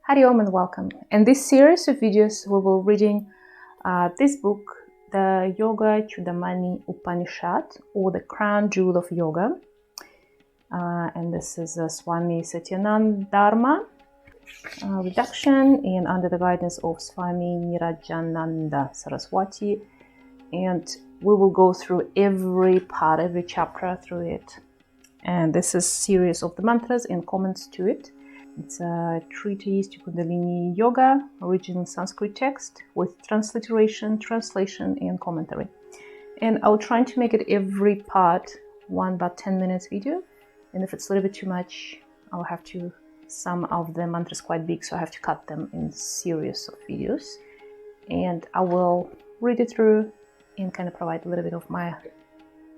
Hari Om and welcome. In this series of videos, we will be reading this book, the Yoga Chudamani Upanishad, or the Crown Jewel of Yoga. And this is Swami Satyananda Dharma reduction, and under the guidance of Swami Nirajananda Saraswati. And we will go through every part, every chapter through it. And this is a series of the mantras and comments to it. It's a treatise to Kundalini Yoga, original Sanskrit text with transliteration, translation, and commentary. And I'll try to make it every part one about 10 minutes video. And if it's a little bit too much, I'll have to, some of the mantras quite big, so I have to cut them in series of videos. And I will read it through and kind of provide a little bit of my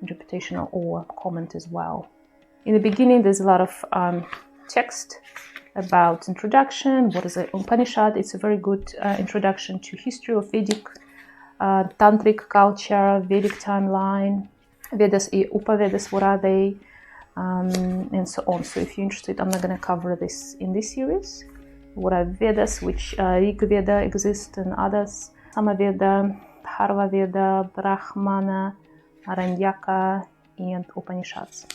interpretation or comment as well. In the beginning, there's a lot of text about introduction. What is an Upanishad? It's a very good introduction to history of Vedic, Tantric culture, Vedic timeline, Vedas, Upavedas, what are they, and so on. So if you're interested, I'm not going to cover this in this series. What are Vedas, which Rig Veda exists, and others, Samaveda, Tharva Veda, Brahmana, Aranyaka, and Upanishads.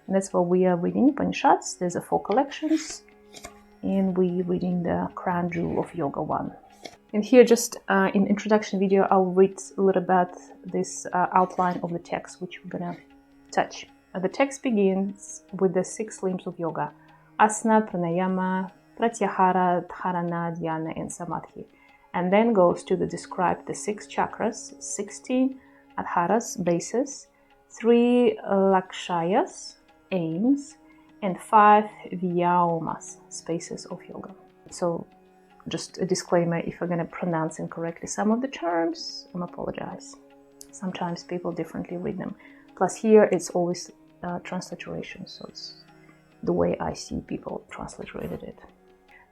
And that's what we are reading, Upanishads. There's 4 collections. And we're reading the Crown Jewel of Yoga 1. And here, just in introduction video, I'll read a little bit this outline of the text, which we're gonna touch. The text begins with the 6 limbs of yoga: Asana, Pranayama, Pratyahara, Dharana, Dhyana, and Samadhi. And then goes to describe the 6 chakras, 16 Adharas, bases, 3 Lakshayas, aims, and 5 Vyamas, spaces of yoga. So just a disclaimer, if I'm going to pronounce incorrectly some of the terms, I apologize. Sometimes people differently read them. Plus here it's always transliteration, so it's the way I see people transliterated it.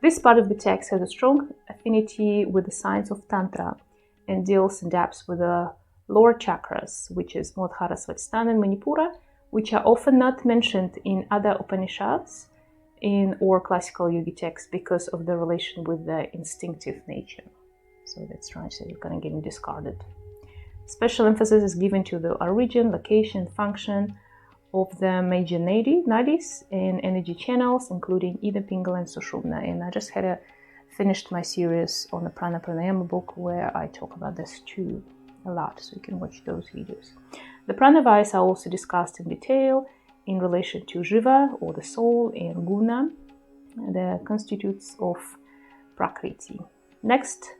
This part of the text has a strong affinity with the science of Tantra and deals in depth with the lower chakras, which is Muladhara, Svadhisthana, and Manipura, which are often not mentioned in other Upanishads or classical yogi texts because of the relation with the instinctive nature. So that's right, so you're kind of getting discarded. Special emphasis is given to the origin, location, function of the major nadis and energy channels, including Ida, Pingala, and Sushumna. And I just finished my series on the Pranayama book where I talk about this too a lot, so you can watch those videos. The pranavayas are also discussed in detail in relation to Shiva, or the soul, and Guna, the constitutes of Prakriti. Next,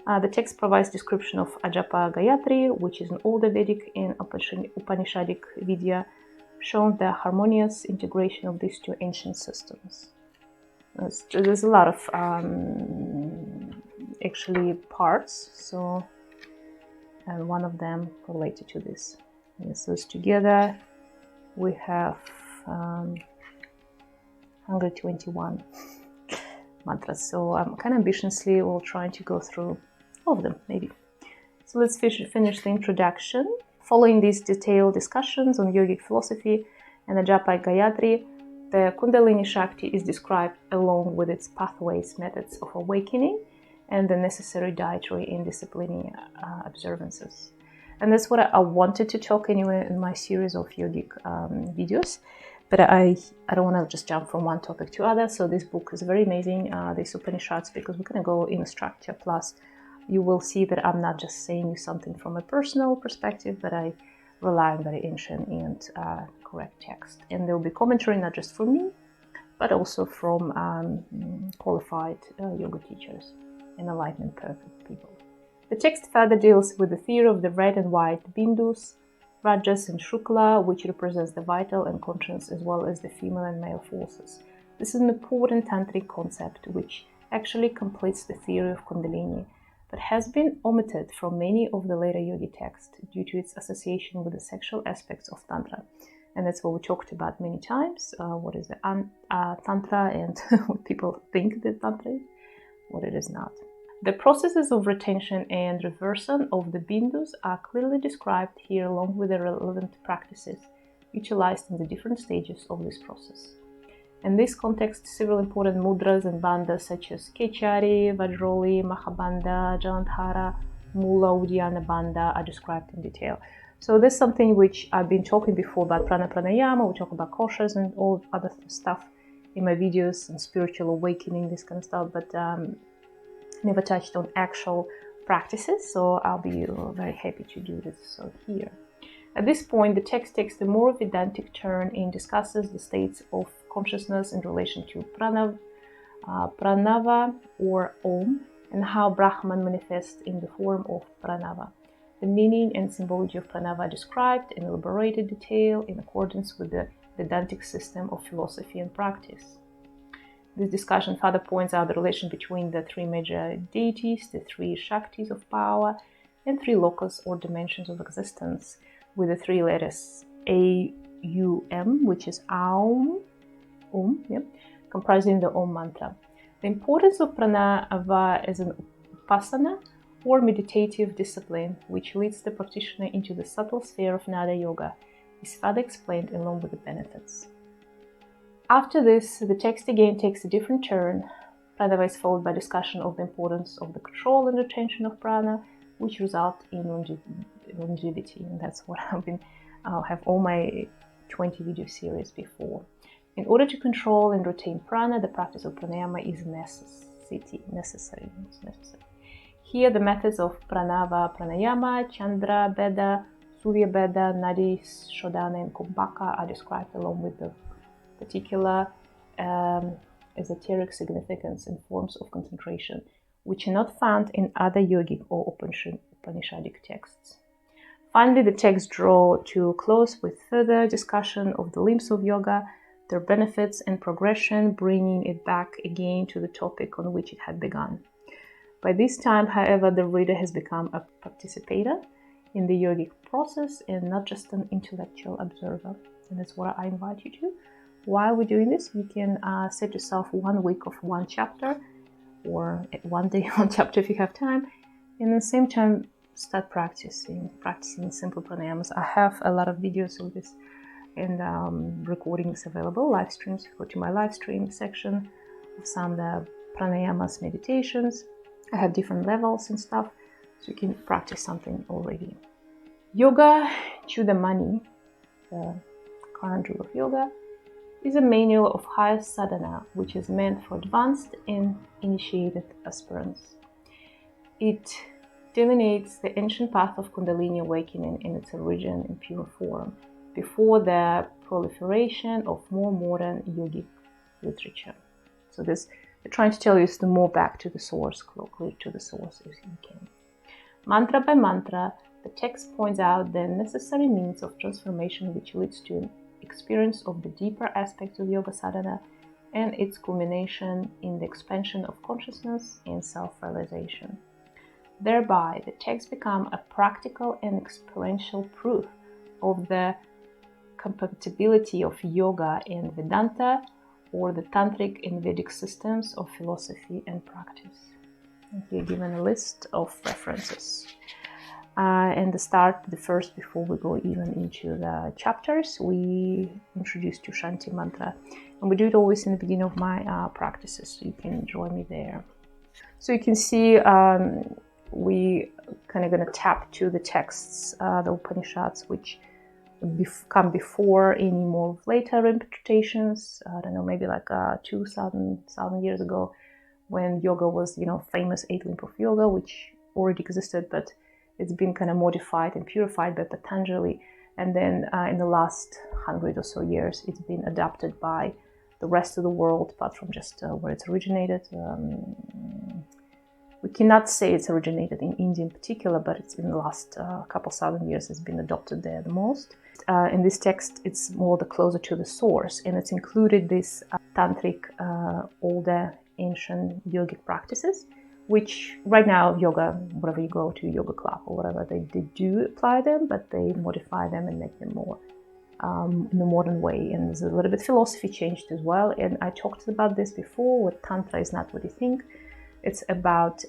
the text provides description of Ajapa Gayatri, which is an older Vedic and Upanishadic Vidya, showing the harmonious integration of these 2 ancient systems. There's a lot of actually parts, so and one of them related to this. So together we have 121 mantras. So I'm kind of ambitiously will try to go through all of them, maybe. So let's finish the introduction. Following these detailed discussions on yogic philosophy and the Japa Gayatri, the Kundalini Shakti is described along with its pathways, methods of awakening, and the necessary dietary and disciplinary observances. And that's what I wanted to talk anyway in my series of yogic videos, but I don't want to just jump from one topic to other. So this book is very amazing, these Upanishads, because we're going to go in a structure. Plus, you will see that I'm not just saying something from a personal perspective, but I rely on very ancient and correct text. And there will be commentary not just from me, but also from qualified yoga teachers and enlightenment people. The text further deals with the theory of the red and white bindus, rajas and shukla, which represents the vital and conscious, as well as the female and male forces. This is an important tantric concept which actually completes the theory of Kundalini, but has been omitted from many of the later yogi texts due to its association with the sexual aspects of Tantra. And that's what we talked about many times. What is the Tantra and what people think that Tantra is, what it is not. The processes of retention and reversion of the bindus are clearly described here, along with the relevant practices utilized in the different stages of this process. In this context, several important mudras and bandhas such as Kechari, Vajroli, Mahabandha, Jalandhara, Mula, Uddiyana Bandha are described in detail. So this is something which I've been talking before about Pranayama. We talk about Akashas and all other stuff in my videos and spiritual awakening, this kind of stuff, but never touched on actual practices. So I'll be very happy to do this here. At this point, the text takes a more Vedantic turn and discusses the states of consciousness in relation to pranava or Om, and how Brahman manifests in the form of pranava. The meaning and symbology of pranava are described in elaborated detail in accordance with the Vedantic system of philosophy and practice. This discussion further points out the relation between the three major deities, the three shaktis of power, and three lokas or dimensions of existence, with the three letters A-U-M, which is Aum, comprising the Om mantra. The importance of pranava as an upasana or meditative discipline, which leads the practitioner into the subtle sphere of Nada Yoga, is further explained along with the benefits. After this, the text again takes a different turn. Pranava is followed by discussion of the importance of the control and retention of prana, which result in longevity, and that's what have all my 20 video series before. In order to control and retain prana, the practice of pranayama is necessary. Here, the methods of pranava, pranayama, chandra, beda, surya beda, nadi, shodhana, and kumbhaka are described along with the particular esoteric significance and forms of concentration, which are not found in other yogic or Upanishadic texts. Finally, the texts draw to a close with further discussion of the limbs of yoga, their benefits and progression, bringing it back again to the topic on which it had begun. By this time, however, the reader has become a participator in the yogic process and not just an intellectual observer. And that's what I invite you to. While we're doing this, you can set yourself 1 week of one chapter, or 1 day one chapter if you have time, and at the same time start practicing simple pranayamas. I have a lot of videos of this and recordings available, live streams. Go to my live stream section of some of the pranayamas, meditations. I have different levels and stuff, so you can practice something already. Yoga Chudamani, the crown jewel of yoga, is a manual of highest sadhana, which is meant for advanced and initiated aspirants. It delineates the ancient path of Kundalini awakening in its origin in pure form, before the proliferation of more modern yogic literature. So this, they're trying to tell you, is to more back to the source, clear to the source as you can. Mantra by mantra, the text points out the necessary means of transformation which leads to an experience of the deeper aspects of yoga sadhana and its culmination in the expansion of consciousness and self-realization. Thereby, the text becomes a practical and experiential proof of the compatibility of yoga and Vedanta, or the tantric and Vedic systems of philosophy and practice. And here given a list of references. And the first, before we go even into the chapters, we introduce to Shanti mantra, and we do it always in the beginning of my practices, so you can join me there. So you can see we kind of going to tap to the texts, the Upanishads, which come before any more later interpretations. I don't know, maybe like 2,000 years ago, when yoga was, famous 8 limb of yoga, which already existed, but it's been kind of modified and purified by Patanjali. And then in the last 100 or so years, it's been adopted by the rest of the world, apart from just where it's originated. We cannot say it's originated in India in particular, but it's in the last couple thousand years it's been adopted there the most. In this text, it's more the closer to the source, and it's included this tantric, older, ancient yogic practices, which right now yoga, wherever you go to a yoga club or whatever, they do apply them, but they modify them and make them more in a modern way. And there's a little bit philosophy changed as well. And I talked about this before, where Tantra is not what you think. It's about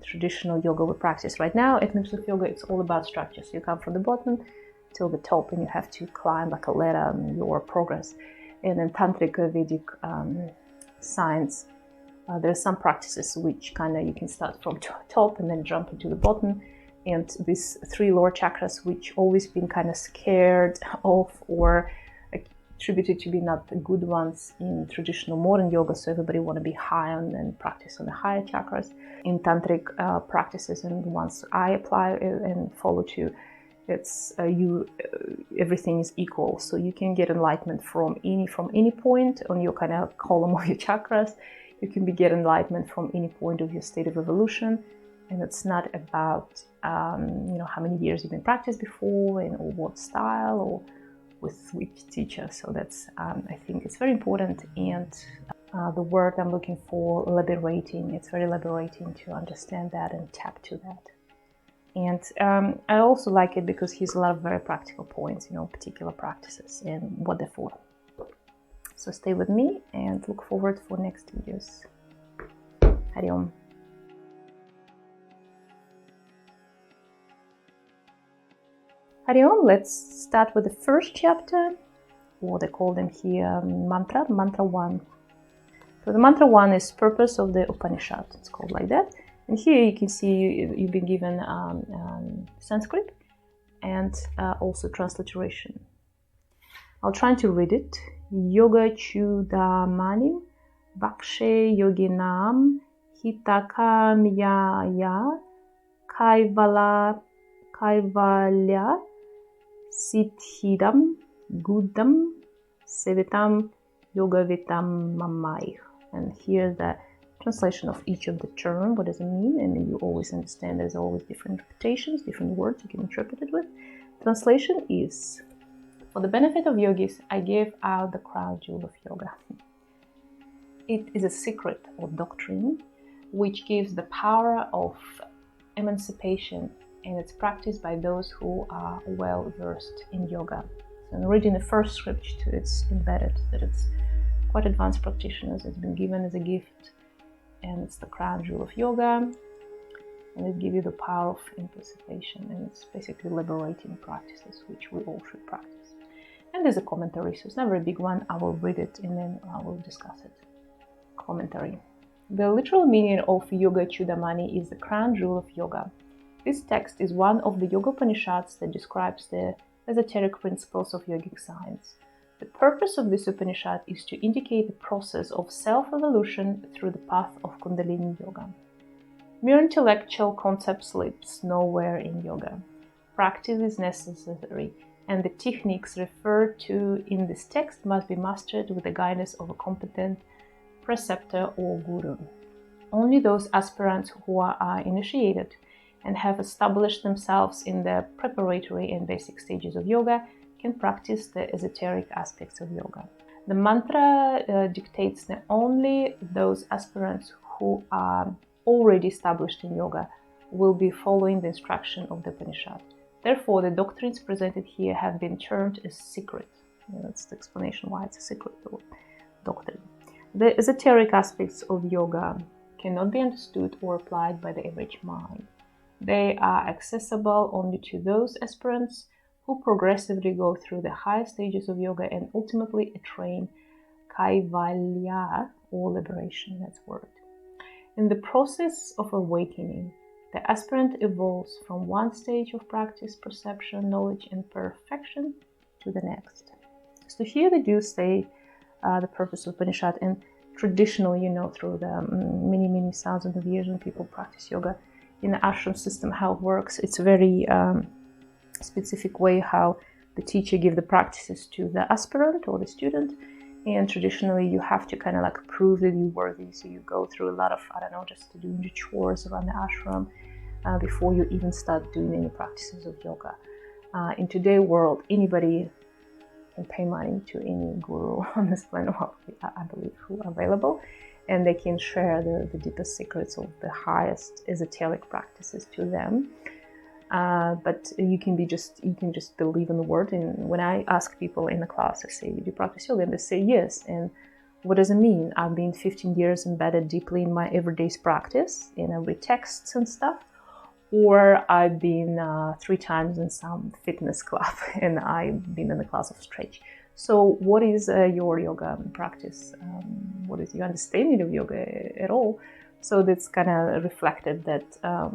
traditional yoga we practice right now. In terms of yoga, it's all about structure. So you come from the bottom till the top and you have to climb like a ladder your progress. and in Tantric Vedic science, there are some practices which kind of you can start from top and then jump into the bottom. And these 3 lower chakras, which always been kind of scared of or attributed to be not the good ones in traditional modern yoga, so everybody want to be high on and practice on the higher chakras. In tantric practices and the ones I apply and follow too, it's everything is equal, so you can get enlightenment from any point on your kind of column of your chakras. You can get enlightenment from any point of your state of evolution, and it's not about how many years you've been practiced before and or what style or with which teacher. So that's I think it's very important, and the word I'm looking for, liberating. It's very liberating to understand that and tap to that. And I also like it because he's a lot of very practical points, particular practices and what they're for. So stay with me and look forward for next videos. Hari Om. Hari Om, let's start with the first chapter, or they call them here mantra 1. So the mantra 1 is purpose of the Upanishad. It's called like that. And here you can see you've been given Sanskrit and also transliteration. I'll try to read it. Yoga Chudamani Vakshe Yoginam Hitakamyaya Kaivalya Siddhidam Gudam Sevitam Yogavitam Mamai. And here's the translation of each of the term. What does it mean? And you always understand there's always different interpretations, different words you can interpret it with. Translation is: for the benefit of yogis, I gave out the crown jewel of yoga. It is a secret or doctrine which gives the power of emancipation, and it's practiced by those who are well versed in yoga. So in reading the first script, it's embedded that it's quite advanced practitioners. It's been given as a gift, and it's the crown jewel of yoga, and it gives you the power of emancipation, and it's basically liberating practices which we all should practice. And there's a commentary, so it's never a big one. I will read it and then I will discuss it. Commentary. The literal meaning of Yoga Chudamani is the crown jewel of yoga. This text is one of the Yoga Upanishads that describes the esoteric principles of yogic science. The purpose of this Upanishad is to indicate the process of self-evolution through the path of Kundalini yoga. Mere intellectual concepts lives nowhere in yoga. Practice is necessary, and the techniques referred to in this text must be mastered with the guidance of a competent preceptor or guru. Only those aspirants who are initiated and have established themselves in the preparatory and basic stages of yoga can practice the esoteric aspects of yoga. The mantra dictates that only those aspirants who are already established in yoga will be following the instruction of the Upanishad. Therefore, the doctrines presented here have been termed as secret. That's the explanation why it's a secret doctrine. The esoteric aspects of yoga cannot be understood or applied by the average mind. They are accessible only to those aspirants who progressively go through the higher stages of yoga and ultimately attain kaivalya, or liberation, that's word. In the process of awakening, the aspirant evolves from one stage of practice, perception, knowledge, and perfection to the next. So here they do say the purpose of Upanishad, and traditionally, through the many thousands of years when people practice yoga, in the ashram system, how it works, it's a very specific way how the teacher gives the practices to the aspirant or the student. And traditionally, you have to kind of like prove that you're worthy. So you go through a lot of, just doing the chores around the ashram before you even start doing any practices of yoga. In today's world, anybody can pay money to any guru on this planet, I believe, who are available, and they can share the deepest secrets of the highest esoteric practices to them. But you can just believe in the word. And when I ask people in the class, I say, "Do you practice yoga?" And they say yes. And what does it mean? I've been 15 years embedded deeply in my everyday's practice, in every texts and stuff, or I've been 3 times in some fitness club and I've been in the class of stretch. So what is your yoga practice? What is your understanding of yoga at all? So that's kind of reflected that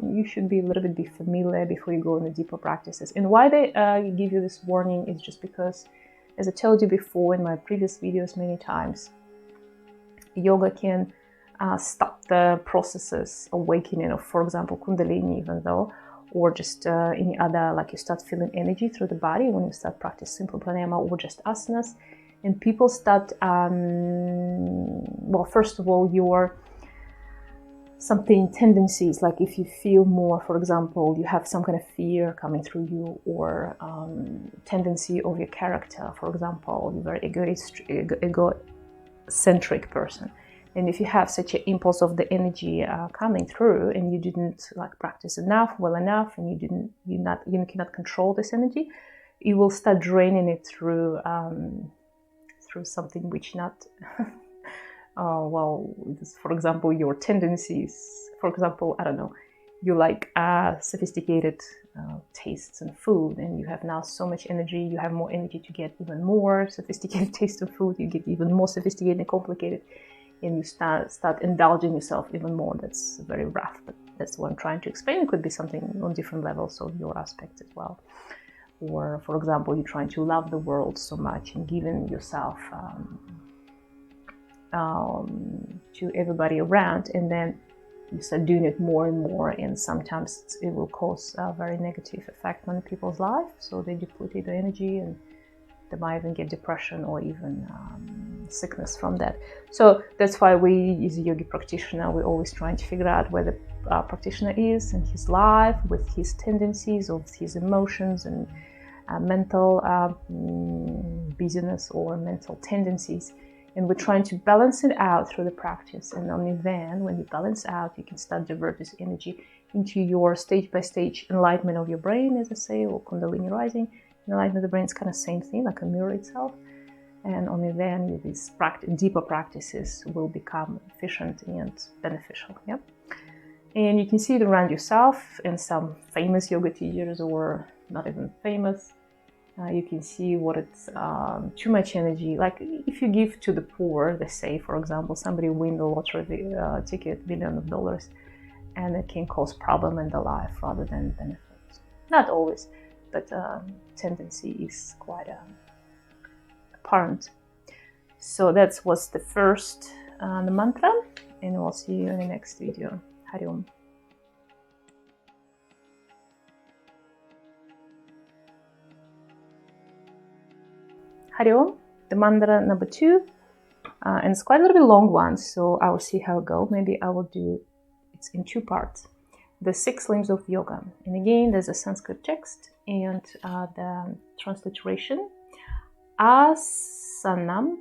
you should be a little bit familiar before you go into deeper practices. And why they give you this warning is just because, as I told you before in my previous videos many times, yoga can stop the processes awakening of, for example, Kundalini, even though, or just any other, like you start feeling energy through the body when you start practice simple pranayama or just asanas, and people start, well, first of all, your something tendencies, like if you feel more, for example, you have some kind of fear coming through you, or tendency of your character, for example, you're very egocentric person. And if you have such an impulse of the energy coming through, and you didn't like practice well enough, and you cannot control this energy, you will start draining it through something which not, well, for example, your tendencies. For example, I don't know, you like sophisticated tastes and food, and you have now so much energy, you have more energy to get even more sophisticated taste of food, you get even more sophisticated and complicated, and you start indulging yourself even more. That's very rough, but that's what I'm trying to explain. It could be something on different levels of your aspects as well. Or, for example, you're trying to love the world so much and giving yourself to everybody around, and then you start doing it more and more, and sometimes it will cause a very negative effect on people's life, so they deplete their energy, and they might even get depression or even sickness from that. So that's why we, as a yogi practitioner, we're always trying to figure out where the practitioner is in his life, with his tendencies, of his emotions and mental busyness or mental tendencies. And we're trying to balance it out through the practice. And only then, when you balance out, you can start divert this energy into your stage-by-stage enlightenment of your brain, as I say, or Kundalini rising. Enlightenment of the brain is kind of same thing, like a mirror itself. And only then these deeper practices will become efficient and beneficial. Yeah? And you can see it around yourself, and some famous yoga teachers, or not even famous. You can see what it's too much energy. Like if you give to the poor, they say, for example, somebody win the lottery ticket, $1 billion, and it can cause problem in their life rather than benefits. Not always, but tendency is quite apparent. So that was the first the mantra, and we'll see you in the next video. Hari Om. Hari Om, the mantra number 2, and it's quite a little bit long one, so I will see how it goes. Maybe I will do it in 2 parts. The 6 limbs of yoga, and again there's a Sanskrit text and the transliteration. Asanam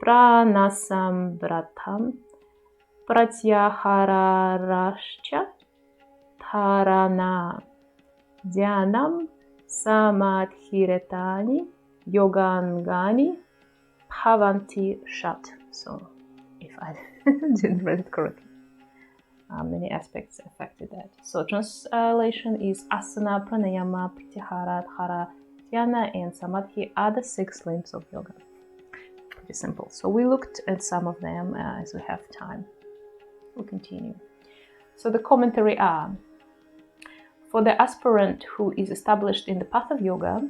pranasam vratam Pratyahara Dharana Dhyanam Samadhiretani Yogangani Bhavanti Shat. So, if I didn't read it correctly, many aspects affected that. So, translation is Asana, Pranayama, Pratyahara, Adhara, Dhyana, and Samadhi are the 6 limbs of yoga. Pretty simple. So, we looked at some of them as we have time. We'll continue. So, the commentary are: for the aspirant who is established in the path of yoga,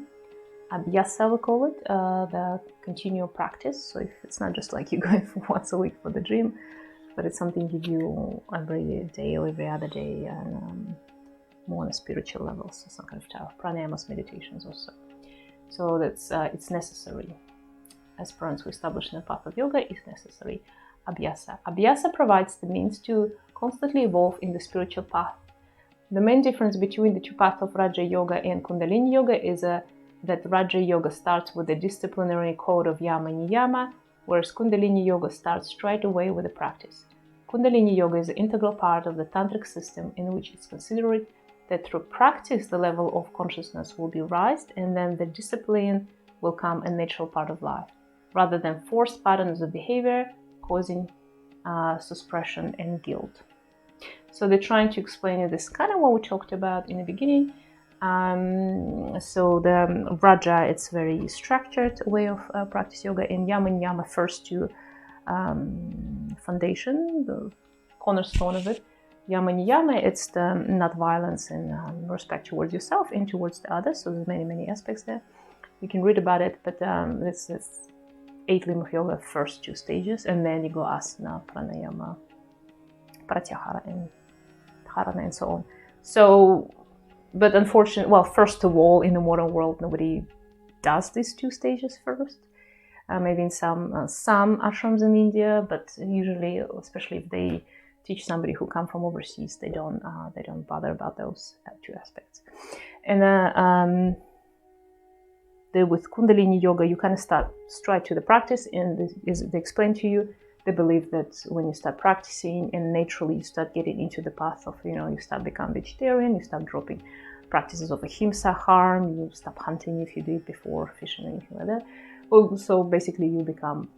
Abhyasa we call it, the continual practice. So if it's not just like you're going for once a week for the gym, but it's something you do every day or every other day, and more on a spiritual level, so some kind of pranayamas, meditations also. So that's it's necessary. Aspirants who establish in the path of yoga is necessary. Abhyasa. Abhyasa provides the means to constantly evolve in the spiritual path. The main difference between the 2 paths of Raja Yoga and Kundalini Yoga is that Raja Yoga starts with the disciplinary code of Yama Niyama, whereas Kundalini Yoga starts straight away with the practice. Kundalini Yoga is an integral part of the Tantric system, in which it's considered that through practice the level of consciousness will be raised, and then the discipline will come a natural part of life, rather than forced patterns of behavior causing suppression and guilt. So they're trying to explain this kind of what we talked about in the beginning, So the Raja, it's very structured way of practice yoga. In Yama and Yama, first two foundation, the cornerstone of it. Yama and Yama, it's the not violence and respect towards yourself and towards the others. So there's many aspects there. You can read about it, but it's 8 limb of yoga, first 2 stages, and then you go Asana, Pranayama, Pratyahara, and Dharana, and so on. So, but unfortunately, well, first of all, in the modern world, nobody does these 2 stages first. Maybe in some ashrams in India, but usually, especially if they teach somebody who come from overseas, they don't bother about those 2 aspects. And with Kundalini yoga, you kind of start straight to the practice, and they explain to you. They believe that when you start practicing, and naturally you start getting into the path of, you start becoming vegetarian, you start dropping practices of ahimsa, harm, you stop hunting if you do it before, fishing, anything like that. So basically you become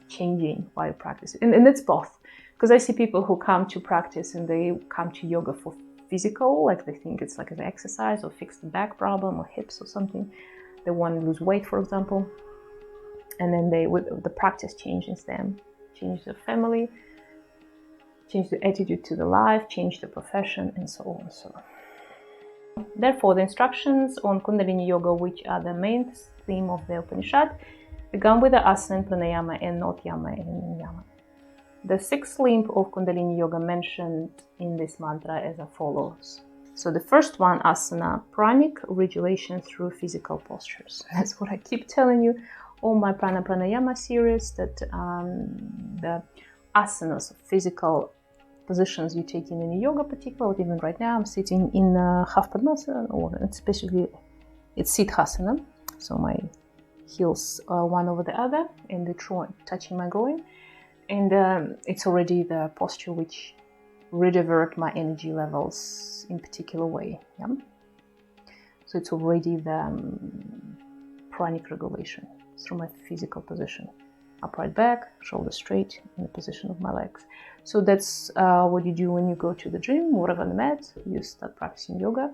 changing while you practice. And it's both. Because I see people who come to practice and they come to yoga for physical, like they think it's like an exercise or fix the back problem or hips or something. They want to lose weight, for example. And then the practice changes them, change their family, change the attitude to the life, change the profession, and so on. So, therefore, the instructions on Kundalini yoga, which are the main theme of the Upanishad, began with the Asana and Pranayama and not Yama and Yama. The 6th limb of Kundalini yoga mentioned in this mantra as follows. So the first one, Asana, pranic regulation through physical postures. That's what I keep telling you. All my Pranayama series, that the asanas, physical positions you take in yoga, particularly even right now, I'm sitting in half Padmasana, or especially it's Siddhasana. So my heels are one over the other, and they're touching my groin, and it's already the posture which redivert my energy levels in particular way. Yeah? So it's already the pranic regulation through my physical position. Upright back, shoulder straight, in the position of my legs. So that's what you do when you go to the gym, whatever on the mat, you start practicing yoga,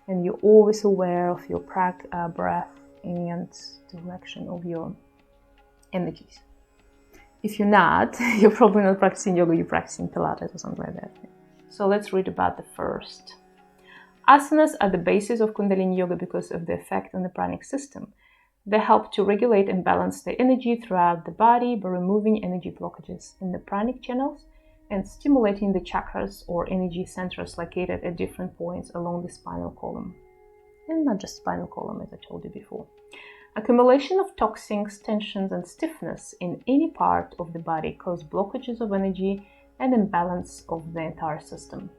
and you're always aware of your breath and direction of your energies. If you're not, you're probably not practicing yoga, you're practicing Pilates or something like that. So let's read about the first. Asanas are the basis of Kundalini yoga because of the effect on the pranic system. They help to regulate and balance the energy throughout the body by removing energy blockages in the pranic channels and stimulating the chakras or energy centers located at different points along the spinal column. And not just spinal column, as I told you before. Accumulation of toxins, tensions, and stiffness in any part of the body cause blockages of energy and imbalance of the entire system.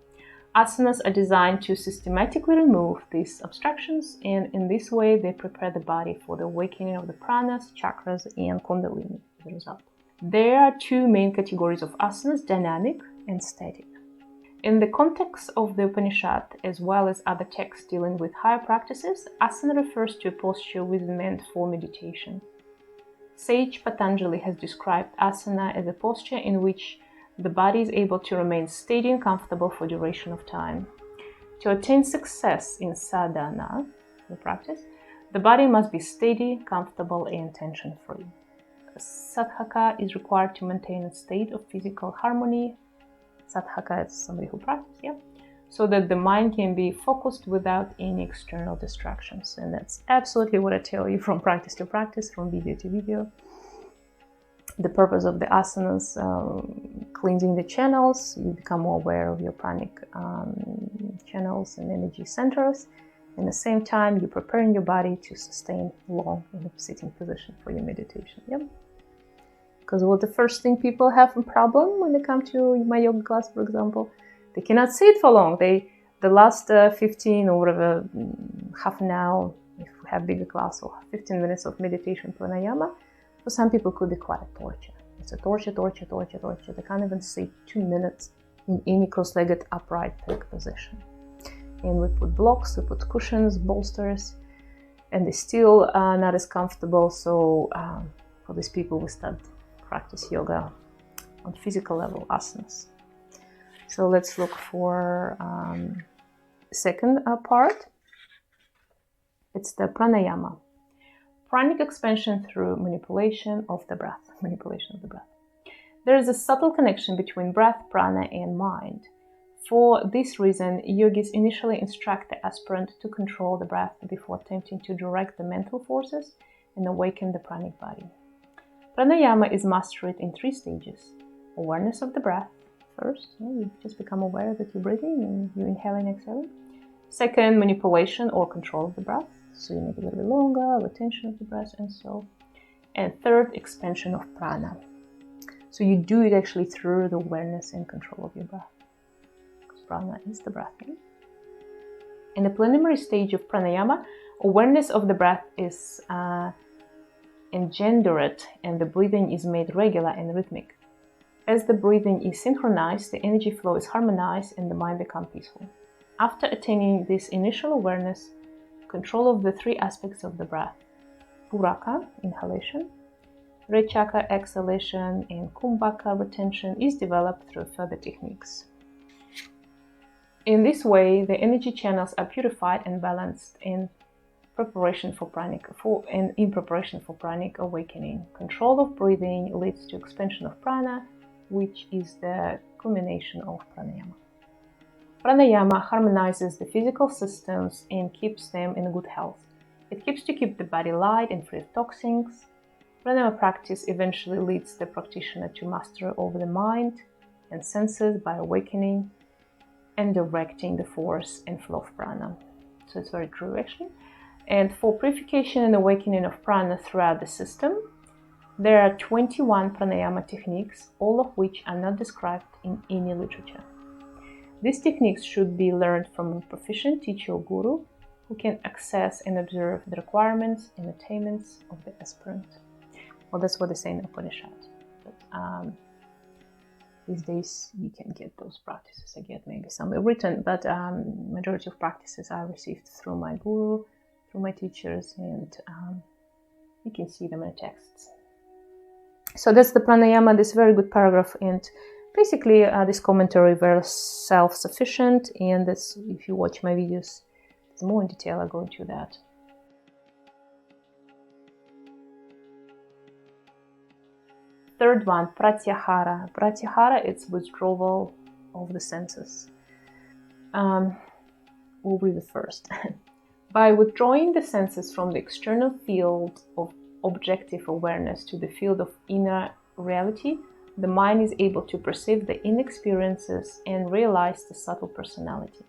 Asanas are designed to systematically remove these obstructions, and in this way they prepare the body for the awakening of the pranas, chakras, and kundalini as a result. There are 2 main categories of asanas, dynamic and static. In the context of the Upanishad, as well as other texts dealing with higher practices, asana refers to a posture which is meant for meditation. Sage Patanjali has described asana as a posture in which the body is able to remain steady and comfortable for duration of time. To attain success in sadhana, the practice, the body must be steady, comfortable, and tension-free. Sadhaka is required to maintain a state of physical harmony. Sadhaka is somebody who practices, yeah, so that the mind can be focused without any external distractions. And that's absolutely what I tell you from practice to practice, from video to video. The purpose of the asanas, cleansing the channels, you become more aware of your pranic channels and energy centers. At the same time, you're preparing your body to sustain long in a sitting position for your meditation. Yep. Because the first thing people have a problem when they come to my yoga class, for example, they cannot sit for long. The last 15 or whatever, half an hour, if we have bigger class, or 15 minutes of meditation pranayama, for some people could be quite a torture. It's a torture. They can't even sit 2 minutes in any cross-legged upright peg position. And we put blocks, we put cushions, bolsters, and they still are not as comfortable. So for these people, we start practice yoga on physical level, asanas. So let's look for second part, it's the pranayama. Pranic expansion through manipulation of the breath. There is a subtle connection between breath, prana, and mind. For this reason, yogis initially instruct the aspirant to control the breath before attempting to direct the mental forces and awaken the pranic body. Pranayama is mastered in 3 stages. Awareness of the breath. First, you just become aware that you're breathing and you inhale and exhale. Second, manipulation or control of the breath. So you make it a little bit longer, retention of the breath, and so. And third, expansion of prana. So you do it actually through the awareness and control of your breath. Because prana is the breath. In the preliminary stage of pranayama, awareness of the breath is engendered and the breathing is made regular and rhythmic. As the breathing is synchronized, the energy flow is harmonized and the mind becomes peaceful. After attaining this initial awareness, control of the 3 aspects of the breath, puraka, inhalation, rechaka, exhalation, and kumbhaka, retention, is developed through further techniques. In this way, the energy channels are purified and balanced in preparation for pranic awakening. Control of breathing leads to expansion of prana, which is the culmination of pranayama. Pranayama harmonizes the physical systems and keeps them in good health. It keeps the body light and free of toxins. Pranayama practice eventually leads the practitioner to master over the mind and senses by awakening and directing the force and flow of prana. So it's very true actually. And for purification and awakening of prana throughout the system, there are 21 pranayama techniques, all of which are not described in any literature. These techniques should be learned from a proficient teacher or guru who can access and observe the requirements and attainments of the aspirant. Well, that's what they say in Upanishad. But these days you can get those practices. I get maybe some written, but majority of practices I received through my guru, through my teachers, and you can see them in the texts. So that's the pranayama, this very good paragraph, and basically this commentary very self-sufficient, and this, if you watch my videos, it's more in detail, I go into that. Third one, Pratyahara. Pratyahara, it's withdrawal of the senses. We'll read it first. By withdrawing the senses from the external field of objective awareness to the field of inner reality, the mind is able to perceive the inner experiences and realize the subtle personality.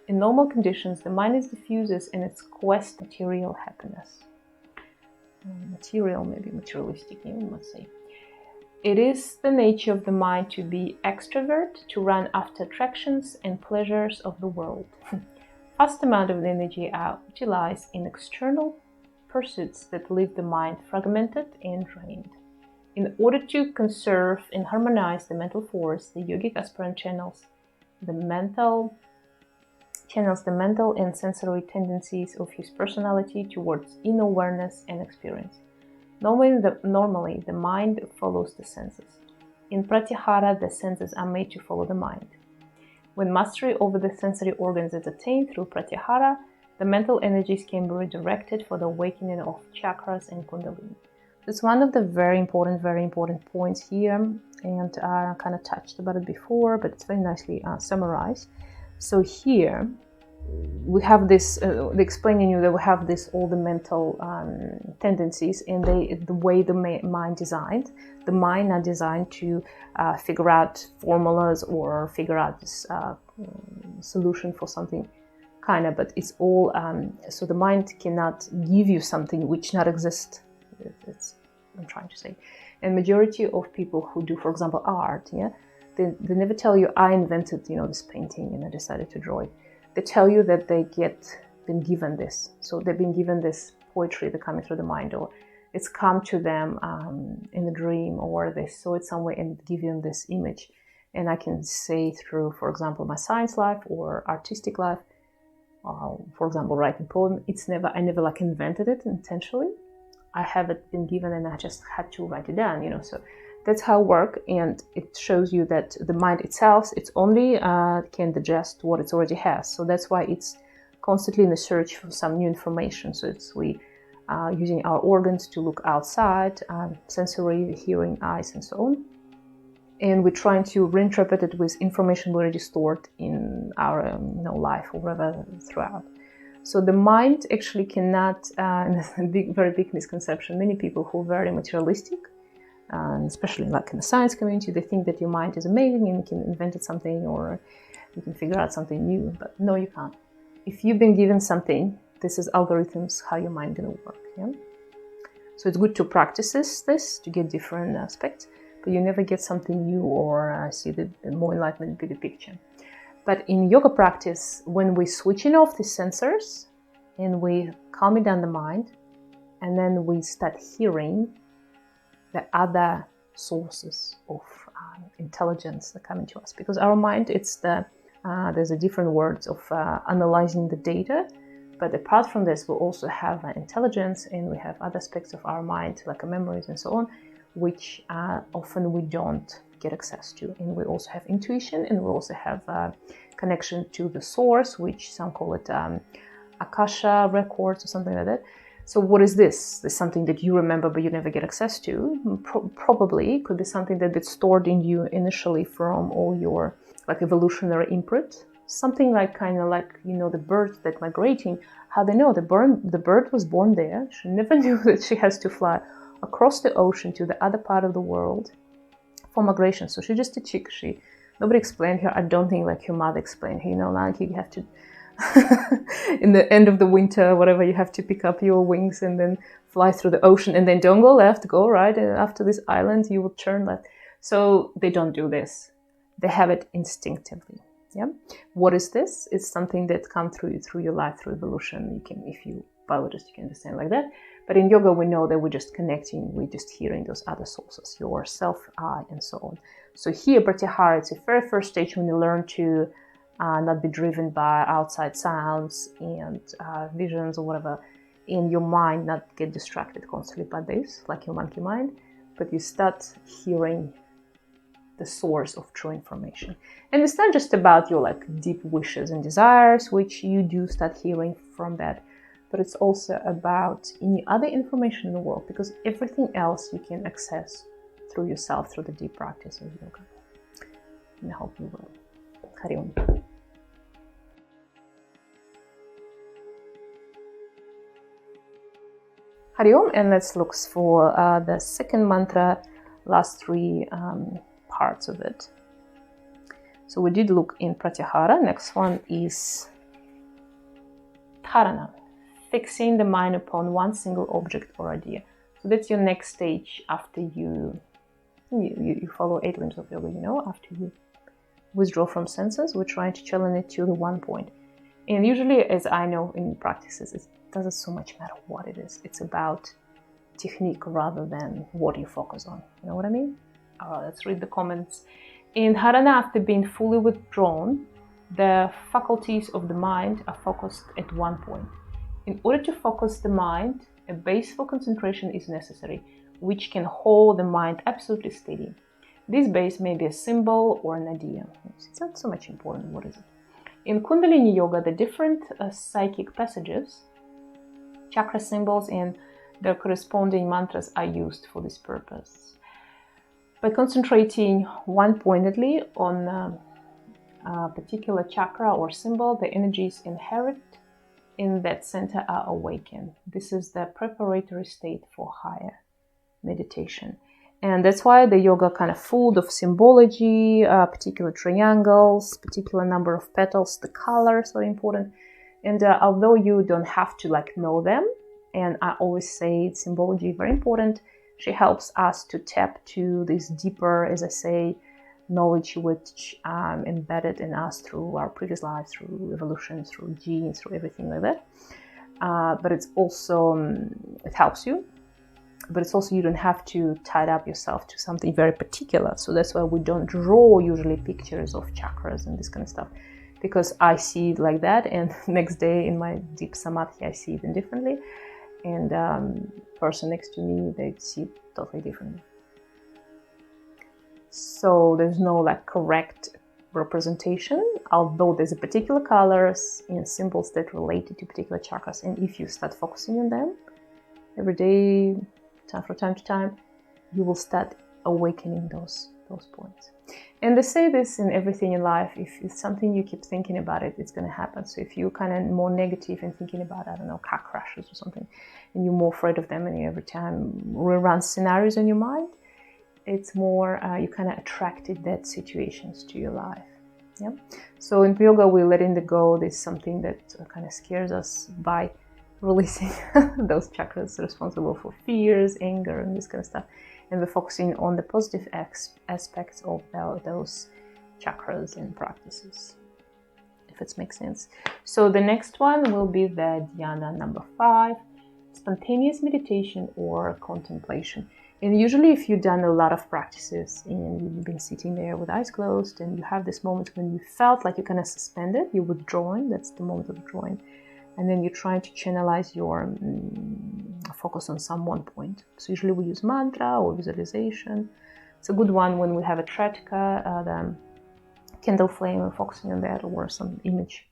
In normal conditions, the mind is diffuses in its quest for material happiness. Material, maybe materialistic, you must say. It is the nature of the mind to be extrovert, to run after attractions and pleasures of the world. Vast amount of energy are utilized in external pursuits that leave the mind fragmented and drained. In order to conserve and harmonize the mental force, the yogic aspirant channels the mental and sensory tendencies of his personality towards inner awareness and experience. Normally, the mind follows the senses. In Pratyahara, the senses are made to follow the mind. When mastery over the sensory organs is attained through Pratyahara, the mental energies can be redirected for the awakening of Chakras and Kundalini. It's one of the very important points here, and I kind of touched about it before, but it's very nicely summarized. So here we have this, explaining you that we have this all the mental tendencies, and the way the mind designed. The mind are designed to figure out formulas or figure out this solution for something, kind of, but it's all so the mind cannot give you something which not exist. I'm trying to say. And majority of people who do, for example, art, they never tell you, I invented, this painting and I decided to draw it. They tell you that they been given this. So they've been given this poetry that coming through the mind, or it's come to them in a dream, or they saw it somewhere and give them this image. And I can say through, for example, my science life or artistic life, for example, writing poem, I never like invented it intentionally. I have it been given and I just had to write it down, So that's how it works, and it shows you that the mind itself, it's only can digest what it already has. So that's why it's constantly in the search for some new information. So we using our organs to look outside, sensory, hearing, eyes, and so on. And we're trying to reinterpret it with information already stored in our life or whatever throughout. So the mind actually cannot, and a very big misconception, many people who are very materialistic, especially like in the science community, they think that your mind is amazing and you can invent something or you can figure out something new, but no, you can't. If you've been given something, this is algorithms, how your mind gonna work. Yeah? So it's good to practice this to get different aspects, but you never get something new or see the more enlightenment bigger picture. But in yoga practice, when we're switching off the sensors and we calming down the mind, and then we start hearing the other sources of intelligence that come into us. Because our mind, it's there's a different words of analyzing the data, but apart from this, we also have intelligence, and we have other aspects of our mind, like memories and so on, which often we don't get access to. And we also have intuition, and we also have connection to the source, which some call it Akasha records or something like that. So what is this? This is something that you remember but you never get access to. Probably could be something that gets stored in you initially from all your like evolutionary input. Something like kind of like, the birds that migrating, how they know the bird was born there. She never knew that she has to fly across the ocean to the other part of the world for migration. So she's just a chick. Nobody explained her. I don't think like her mother explained her, like you have to in the end of the winter, whatever, you have to pick up your wings and then fly through the ocean, and then don't go left, go right, and after this island you will turn left. So they don't do this. They have it instinctively. Yeah. What is this? It's something that comes through your life, through evolution. You can, if you biologist, you can understand like that. But in yoga, we know that we're just connecting, we're just hearing those other sources, your self, I, and so on. So here, Pratyahara, it's the very first stage when you learn to not be driven by outside sounds and visions or whatever, in your mind, not get distracted constantly by this, like your monkey mind, but you start hearing the source of true information. And it's not just about your like deep wishes and desires, which you do start hearing from that, but it's also about any other information in the world, because everything else you can access through yourself, through the deep practice of yoga. And I hope you will. Hari Om. Hari Om, and let's look for the second mantra, last three parts of it. So we did look in Pratyahara. Next one is Dharana, fixing the mind upon one single object or idea. So that's your next stage after you follow 8 limbs of yoga, after you withdraw from senses, we're trying to challenge it to the one point. And usually, as I know in practices, it doesn't so much matter what it is. It's about technique rather than what you focus on. You know what I mean? Let's read the comments. In Dharana, after being fully withdrawn, the faculties of the mind are focused at one point. In order to focus the mind, a base for concentration is necessary, which can hold the mind absolutely steady. This base may be a symbol or an idea. It's not so much important. What is it? In Kundalini Yoga, the different psychic passages, chakra symbols, and their corresponding mantras are used for this purpose. By concentrating one-pointedly on a particular chakra or symbol, the energies inherent in that center are awakened. This is the preparatory state for higher meditation. And that's why the yoga kind of full of symbology, particular triangles, particular number of petals, the colors are important. And although you don't have to know them, and I always say symbology is very important, she helps us to tap to this deeper, as I say, knowledge which embedded in us through our previous lives, through evolution, through genes, through everything like that. But it's also, it helps you. But it's also, you don't have to tie up yourself to something very particular. So that's why we don't draw usually pictures of chakras and this kind of stuff, because I see it like that, and next day in my deep samadhi I see it differently, and person next to me, they see it totally differently. So there's no like correct representation, although there's a particular colors and symbols that related to particular chakras. And if you start focusing on them every day, from time to time, you will start awakening those points. And they say this in everything in life. If it's something you keep thinking about it, it's going to happen. So if you're kind of more negative and thinking about, I don't know, car crashes or something, and you're more afraid of them, and you every time rerun scenarios in your mind, it's more, you kind of attracted that situations to your life. Yeah. So in yoga, we're letting the go. There's something that kind of scares us by releasing those chakras responsible for fears, anger, and this kind of stuff. And we're focusing on the positive aspects of those chakras and practices, if it makes sense. So the next one will be the Dhyana number 5, spontaneous meditation or contemplation. And usually if you've done a lot of practices and you've been sitting there with eyes closed and you have this moment when you felt like you're kind of suspended, you're withdrawing, that's the moment of withdrawing. And then you're trying to channelize your focus on some one point. So usually we use mantra or visualization. It's a good one when we have a tratika, the candle flame, and focusing on that, or some image,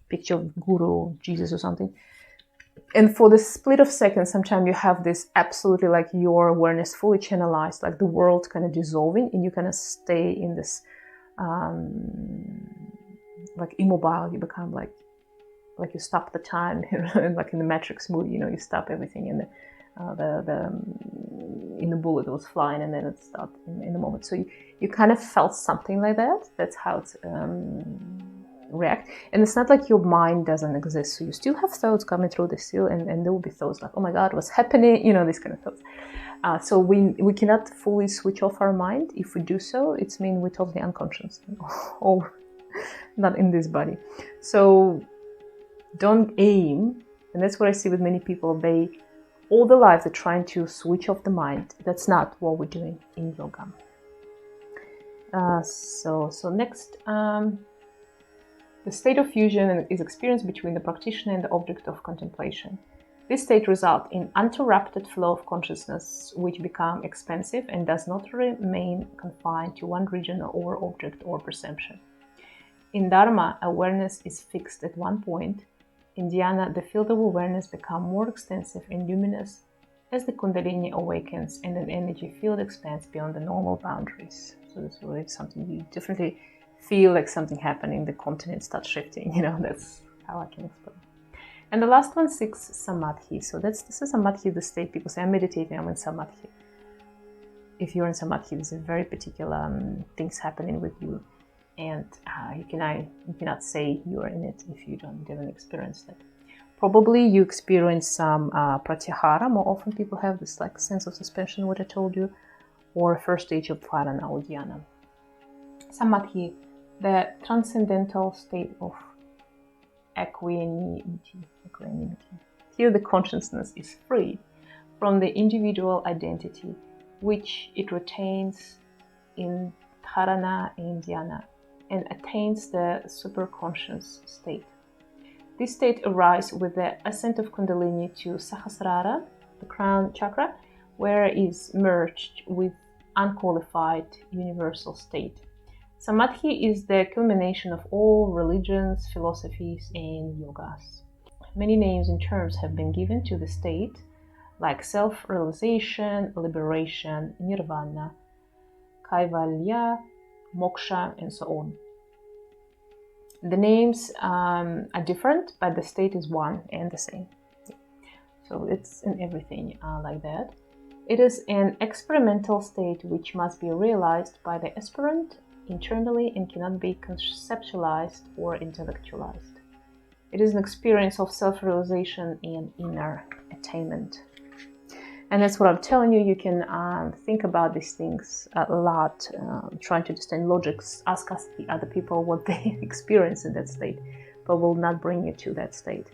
picture of Guru, Jesus or something. And for the split of seconds, sometimes you have this absolutely like your awareness fully channelized, like the world kind of dissolving, and you kind of stay in this like immobile. You become like you stop the time, like in the Matrix movie, you stop everything, and in the bullet it was flying, and then it stopped in the moment. So you kind of felt something like that. That's how it's react. And it's not like your mind doesn't exist. So you still have thoughts coming through the seal, and there will be thoughts like, oh my God, what's happening? These kind of thoughts. So we cannot fully switch off our mind. If we do so, it's mean we're totally unconscious or not in this body. So don't aim, and that's what I see with many people. They all their life they're trying to switch off the mind. That's not what we're doing in yoga. So next, the state of fusion is experienced between the practitioner and the object of contemplation. This state results in uninterrupted flow of consciousness, which becomes expansive and does not remain confined to one region or object or perception. In Dharma, awareness is fixed at one point. In Dhyana, the field of awareness becomes more extensive and luminous as the Kundalini awakens and an energy field expands beyond the normal boundaries. So this is really something you definitely feel like something happening, the continent starts shifting, that's how I can explain. And the last one, 6, Samadhi. So this is Samadhi, the state. People say, I'm meditating, I'm in Samadhi. If you're in Samadhi, there's a very particular things happening with you. And you cannot say you're in it if you haven't experienced it. Probably you experience some Pratyahara. More often people have this like sense of suspension, what I told you, or first stage of Dharana or Dhyana. Samadhi, the transcendental state of equanimity. Here the consciousness is free from the individual identity, which it retains in Dharana and Dhyana, and attains the superconscious state. This state arises with the ascent of Kundalini to Sahasrara, the crown chakra, where it is merged with unqualified universal state. Samadhi is the culmination of all religions, philosophies, and yogas. Many names and terms have been given to the state, like self-realization, liberation, nirvana, kaivalya, moksha, and so on. The names are different, but the state is one and the same. So it's in everything like that. It is an experimental state which must be realized by the aspirant internally and cannot be conceptualized or intellectualized. It is an experience of self-realization and inner attainment. And that's what I'm telling you. You can think about these things a lot, trying to understand logics, ask the other people what they experience in that state, but will not bring you to that state.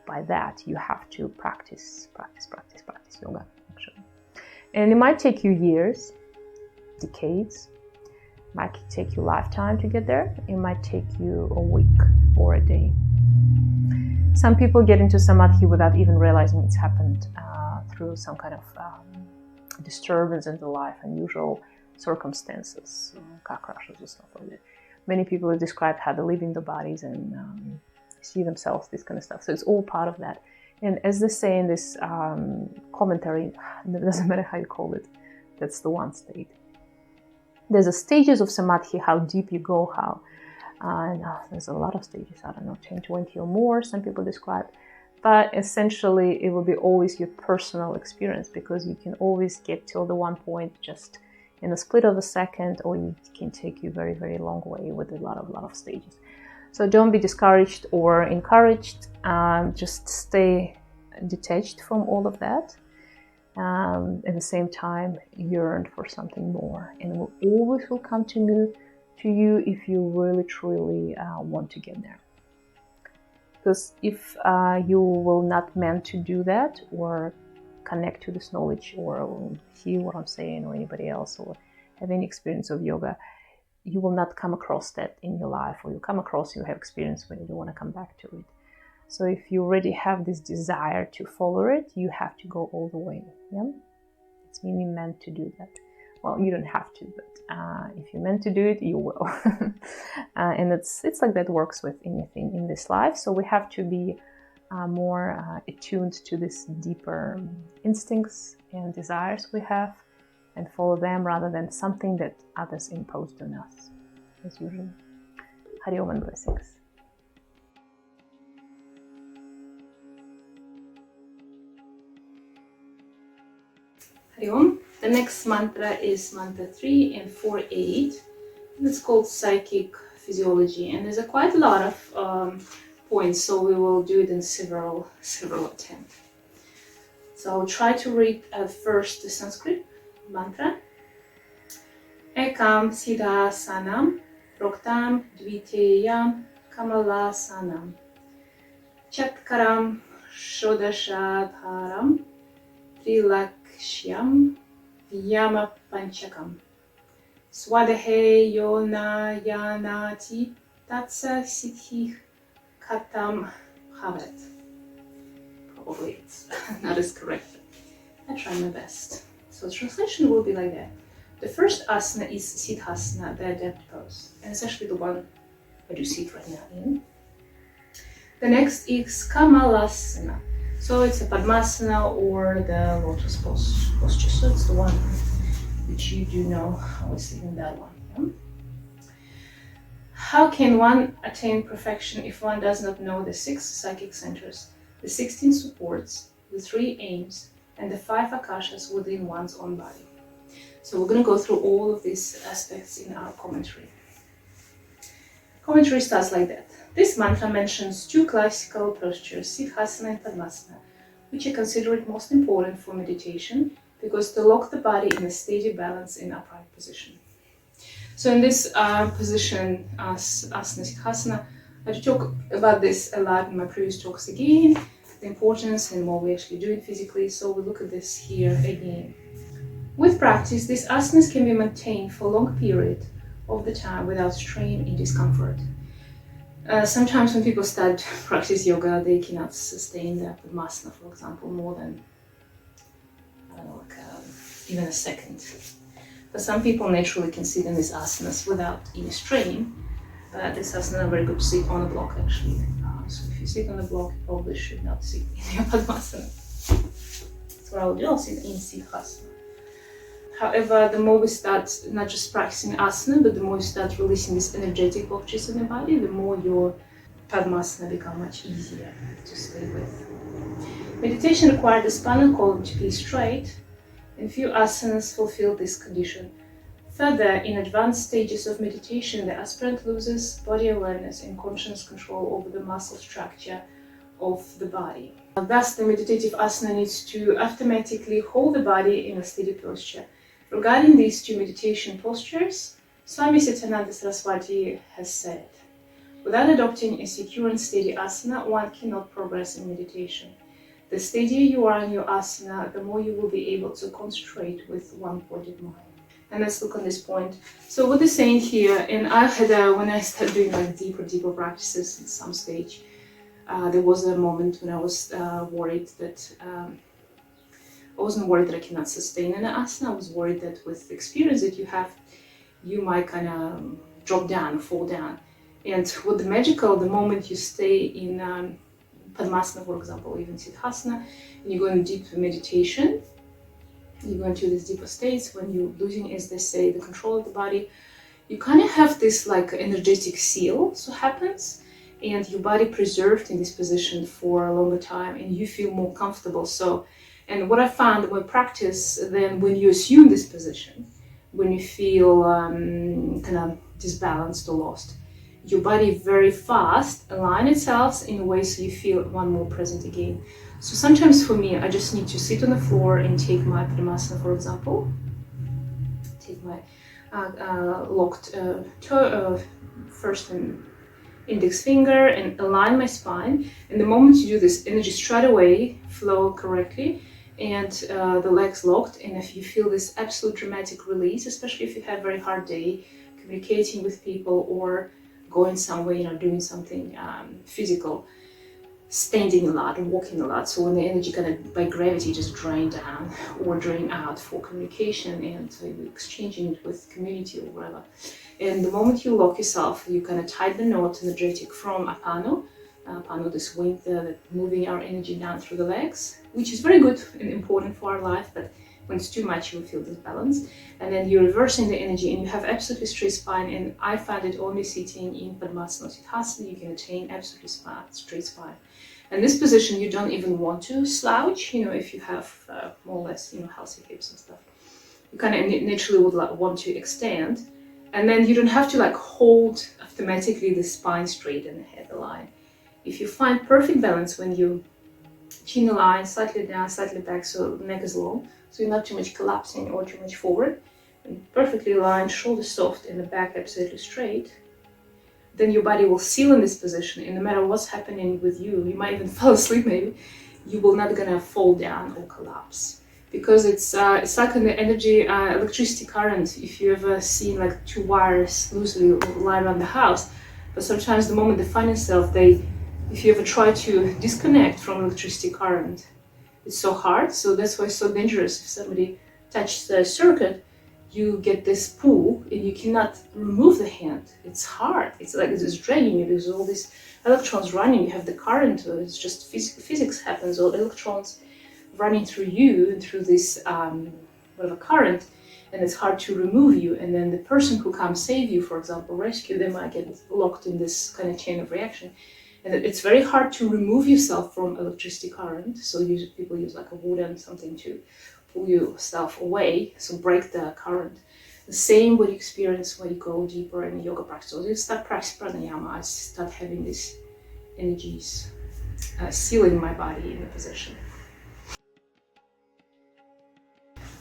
By that, you have to practice yoga, actually. And it might take you years, decades, it might take you a lifetime to get there. It might take you a week or a day. Some people get into Samadhi without even realizing it's happened through some kind of disturbance in the life, unusual circumstances, Akashas and stuff like that. Many people describe how they live in the bodies and see themselves, this kind of stuff. So it's all part of that. And as they say in this commentary, it doesn't matter how you call it, that's the one state. There's a stages of Samadhi, how deep you go, how there's a lot of stages, I don't know, 10, 20 or more, some people describe. But essentially, it will be always your personal experience, because you can always get till the one point just in a split of a second, or it can take you very, very long way with a lot of stages. So don't be discouraged or encouraged. Just stay detached from all of that. At the same time, yearn for something more, and it will always come to you if you really truly want to get there. Because if you will not meant to do that, or connect to this knowledge, or hear what I'm saying, or anybody else, or have any experience of yoga, you will not come across that in your life, or you come across, you have experience when you don't want to come back to it. So if you already have this desire to follow it, you have to go all the way. Yeah, it's meaning meant to do that. Well, you don't have to, but if you're meant to do it, you will. And it's like that works with anything in this life. So we have to be more attuned to this deeper instincts and desires we have, and follow them rather than something that others imposed on us, as usual. Hari Om and blessings. Hari Om. The next mantra is mantra 3 and 4-8. It's called Psychic Physiology, and there's quite a lot of points, so we will do it in several attempts. So I'll try to read at first the Sanskrit mantra. Ekam Siddhasanam Proktam Dviteyam Kamalasanam Chatkaram Shodashadharam Trilakshyam Yama Panchakam Swadehe Yona Yanati Tatsa Siddhi Katam Bhavat. Probably it's not as correct. I try my best. So translation will be like that. The first asana is Siddhasana, the adept pose, and it's actually the one I do sit right now in. The next is Kamalasana. So it's a Padmasana or the lotus posture. So it's the one which you do know. I was sitting in that one. Yeah? How can one attain perfection if one does not know the 6 psychic centers, the 16 supports, the 3 aims, and the 5 Akashas within one's own body? So we're going to go through all of these aspects in our commentary. Commentary starts like that. This mantra mentions 2 classical postures, Siddhasana and Padmasana, which I consider it most important for meditation because they lock the body in a steady balance in upright position. So in this position, Asana Siddhasana, I talk about this a lot in my previous talks again, the importance and what we actually do it physically, so we look at this here again. With practice, these asanas can be maintained for a long period of the time without strain and discomfort. Sometimes when people start practice yoga, they cannot sustain the Padmasana, for example, more than, I don't know, even a second. But some people naturally can sit in these asanas without any strain. But this asana is very good to sit on a block, actually. So if you sit on a block, you probably should not sit in your Padmasana. That's what I will do, I'll sit in Siddhasana. However, the more we start not just practicing asana, but the more you start releasing these energetic blockages in the body, the more your Padmasana become much easier to stay with. Meditation requires the spinal column to be straight, and few asanas fulfill this condition. Further, in advanced stages of meditation, the aspirant loses body awareness and conscious control over the muscle structure of the body. Thus, the meditative asana needs to automatically hold the body in a steady posture. Regarding these 2 meditation postures, Swami Satyananda Saraswati has said, without adopting a secure and steady asana, one cannot progress in meditation. The steadier you are in your asana, the more you will be able to concentrate with one-pointed mind. And let's look on this point. So what they're saying here, and I had, when I started doing like deeper practices at some stage, there was a moment when I was worried that I wasn't worried that I cannot sustain an asana. I was worried that with the experience that you have, you might kind of drop down, fall down. And what the magical, the moment you stay in Padmasana, for example, or even Siddhasana, and you go in deep meditation, you go into these deeper states when you're losing, as they say, the control of the body, you kind of have this like energetic seal, so happens, and your body preserved in this position for a longer time, and you feel more comfortable. So, and what I found when I practice, then when you assume this position, when you feel kind of disbalanced or lost, your body very fast align itself in a way so you feel one more present again. So sometimes for me, I just need to sit on the floor and take my Padmasana, for example, take my locked first and index finger and align my spine. And the moment you do this, energy straight away flow correctly, and the legs locked. And if you feel this absolute dramatic release, especially if you have a very hard day communicating with people or going somewhere, doing something physical, standing a lot and walking a lot, so when the energy kind of by gravity just drain down or drain out for communication and you're exchanging it with community or whatever. And the moment you lock yourself, you kind of tie the knot energetic from Apano, this wind that moving our energy down through the legs, which is very good and important for our life, but when it's too much, you will feel this balance. And then you're reversing the energy and you have absolutely straight spine. And I found it only sitting in Padmasana or Siddhasana, you can attain absolutely straight spine. And this position, you don't even want to slouch, if you have more or less, healthy hips and stuff. You kind of naturally would want to extend. And then you don't have to hold automatically the spine straight and the head aligned. If you find perfect balance when you chin aligned, slightly down, slightly back, so the neck is long, so you're not too much collapsing or too much forward, and perfectly aligned, shoulders soft, and the back absolutely straight, then your body will seal in this position, and no matter what's happening with you, you might even fall asleep maybe, you will not gonna fall down or collapse. Because it's like an energy, electricity current. If you ever seen two wires loosely lie around the house, but sometimes the moment they find themselves, if you ever try to disconnect from electricity current, it's so hard. So that's why it's so dangerous. If somebody touches the circuit, you get this pull and you cannot remove the hand. It's hard. It's like it's draining you. There's all these electrons running. You have the current. It's just physics happens. All electrons running through you and through this whatever current, and it's hard to remove you. And then the person who comes save you, for example, rescue, they might get locked in this kind of chain of reaction. And it's very hard to remove yourself from electricity current. So people use a wooden something to pull yourself away, so break the current. The same would experience when you go deeper in yoga practice. So you start practicing pranayama, I start having these energies sealing my body in the position.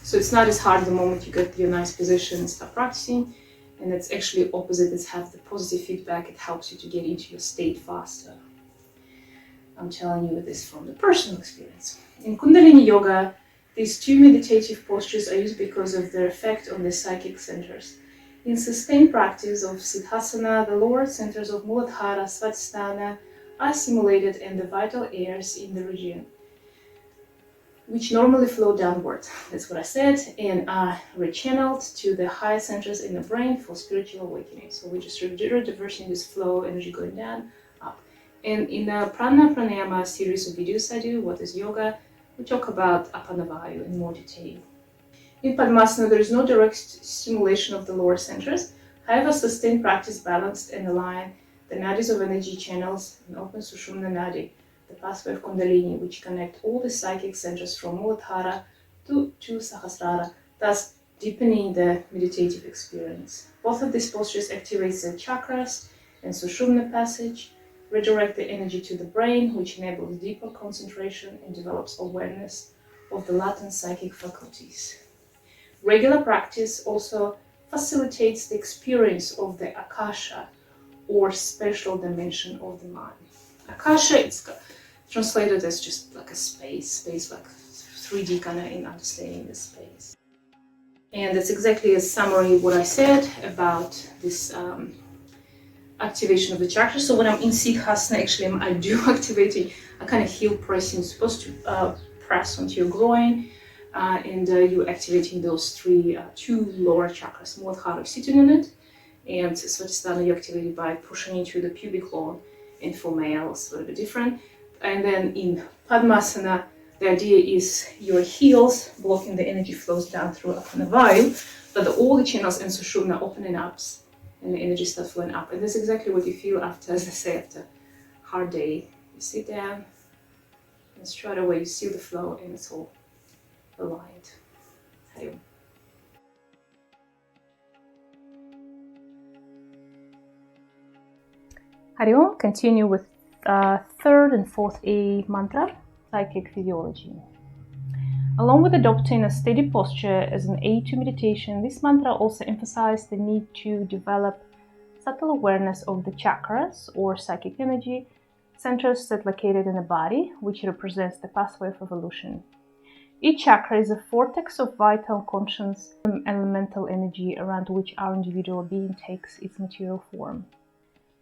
So it's not as hard the moment you get your nice position and start practicing. And it's actually opposite. It's have the positive feedback. It helps you to get into your state faster. I'm telling you this from the personal experience. In Kundalini Yoga, these two meditative postures are used because of their effect on the psychic centers. In sustained practice of Siddhasana, the lower centers of Muladhara, Svadhisthana are stimulated and the vital airs in the region, which normally flow downward, that's what I said, and are rechanneled to the higher centers in the brain for spiritual awakening. So we're just reversing this flow, energy going down, up. And in the Pranayama series of videos I do, What is Yoga, we talk about Apanavayu in more detail. In Padmasana, there is no direct stimulation of the lower centers. However, sustained practice balanced and aligned the nadis of energy channels and open Sushumna Nadi, the pathway of Kundalini, which connect all the psychic centers from Muladhara to Sahasrara, thus deepening the meditative experience. Both of these postures activate the chakras and Sushumna passage, redirect the energy to the brain, which enables deeper concentration and develops awareness of the latent psychic faculties. Regular practice also facilitates the experience of the Akasha, or special dimension of the mind. Akasha, it's translated as just like a space like 3D kind of in understanding the space. And that's exactly a summary of what I said about this activation of the chakras. So when I'm in Siddhasana, actually I do activating, I kind of heel pressing, supposed to press onto your groin, and you're activating those two lower chakras. Muladhara, sitting on it, and Siddhasana, you're activated by pushing into the pubic bone, and for males, a little bit different. And then in Padmasana, the idea is your heels blocking the energy flows down through Apana Vayu, but all the channels and Sushumna opening up, and the energy starts flowing up. And that's exactly what you feel after, as I say, after a hard day. You sit down, and straight away you see the flow, and it's all aligned. Hari Om. Hari Om. Continue with third and fourth A mantra, psychic physiology. Along with adopting a steady posture as an aid to meditation, this mantra also emphasizes the need to develop subtle awareness of the chakras, or psychic energy centers that are located in the body, which represents the pathway of evolution. Each chakra is a vortex of vital, conscious, elemental energy around which our individual being takes its material form.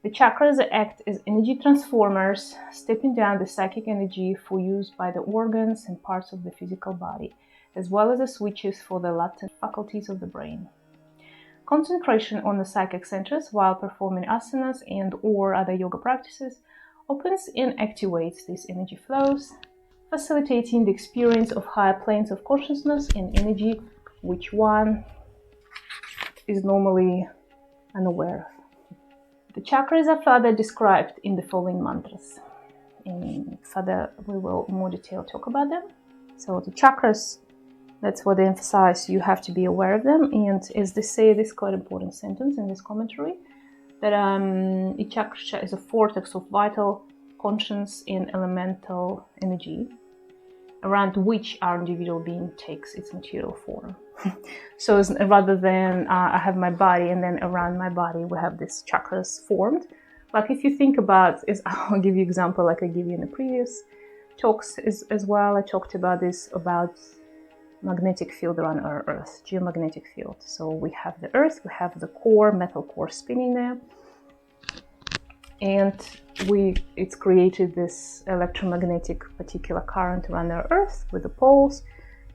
The chakras act as energy transformers, stepping down the psychic energy for use by the organs and parts of the physical body, as well as the switches for the latent faculties of the brain. Concentration on the psychic centers while performing asanas and/or other yoga practices opens and activates these energy flows, facilitating the experience of higher planes of consciousness and energy, which one is normally unaware of. The chakras are further described in the following mantras. And further, we will in more detail talk about them. So the chakras, that's what they emphasize. You have to be aware of them. And as they say, this is quite an important sentence in this commentary, that each chakra is a vortex of vital, conscious, and elemental energy around which our individual being takes its material form. So rather than I have my body and then around my body we have these chakras formed. Like if you think about, I'll give you an example like I gave you in the previous talks as well. I talked about this, about magnetic field around our Earth, geomagnetic field. So we have the Earth, we have the core, metal core spinning there. And it's created this electromagnetic particular current around our Earth with the poles,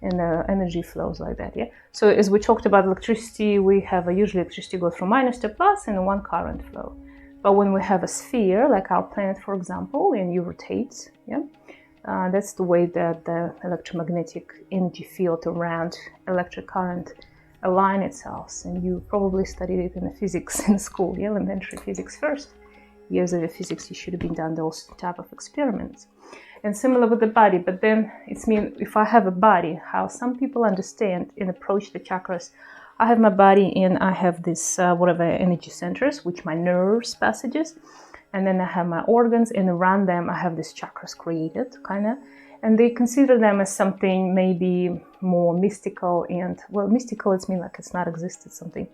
and the energy flows like that, yeah? So as we talked about electricity, we have usually electricity goes from minus to plus and one current flow. But when we have a sphere, like our planet, for example, and you rotate, yeah? That's the way that the electromagnetic energy field around electric current align itself. And you probably studied it in the physics in school, yeah? Elementary physics first. Years of physics, you should have been done those type of experiments. And similar with the body, but then it's mean if I have a body, how some people understand and approach the chakras. I have my body and I have this whatever energy centers, which my nerves passages, and then I have my organs, and around them I have these chakras created, kind of, and they consider them as something maybe more mystical, and well, mystical it's mean like it's not existed, something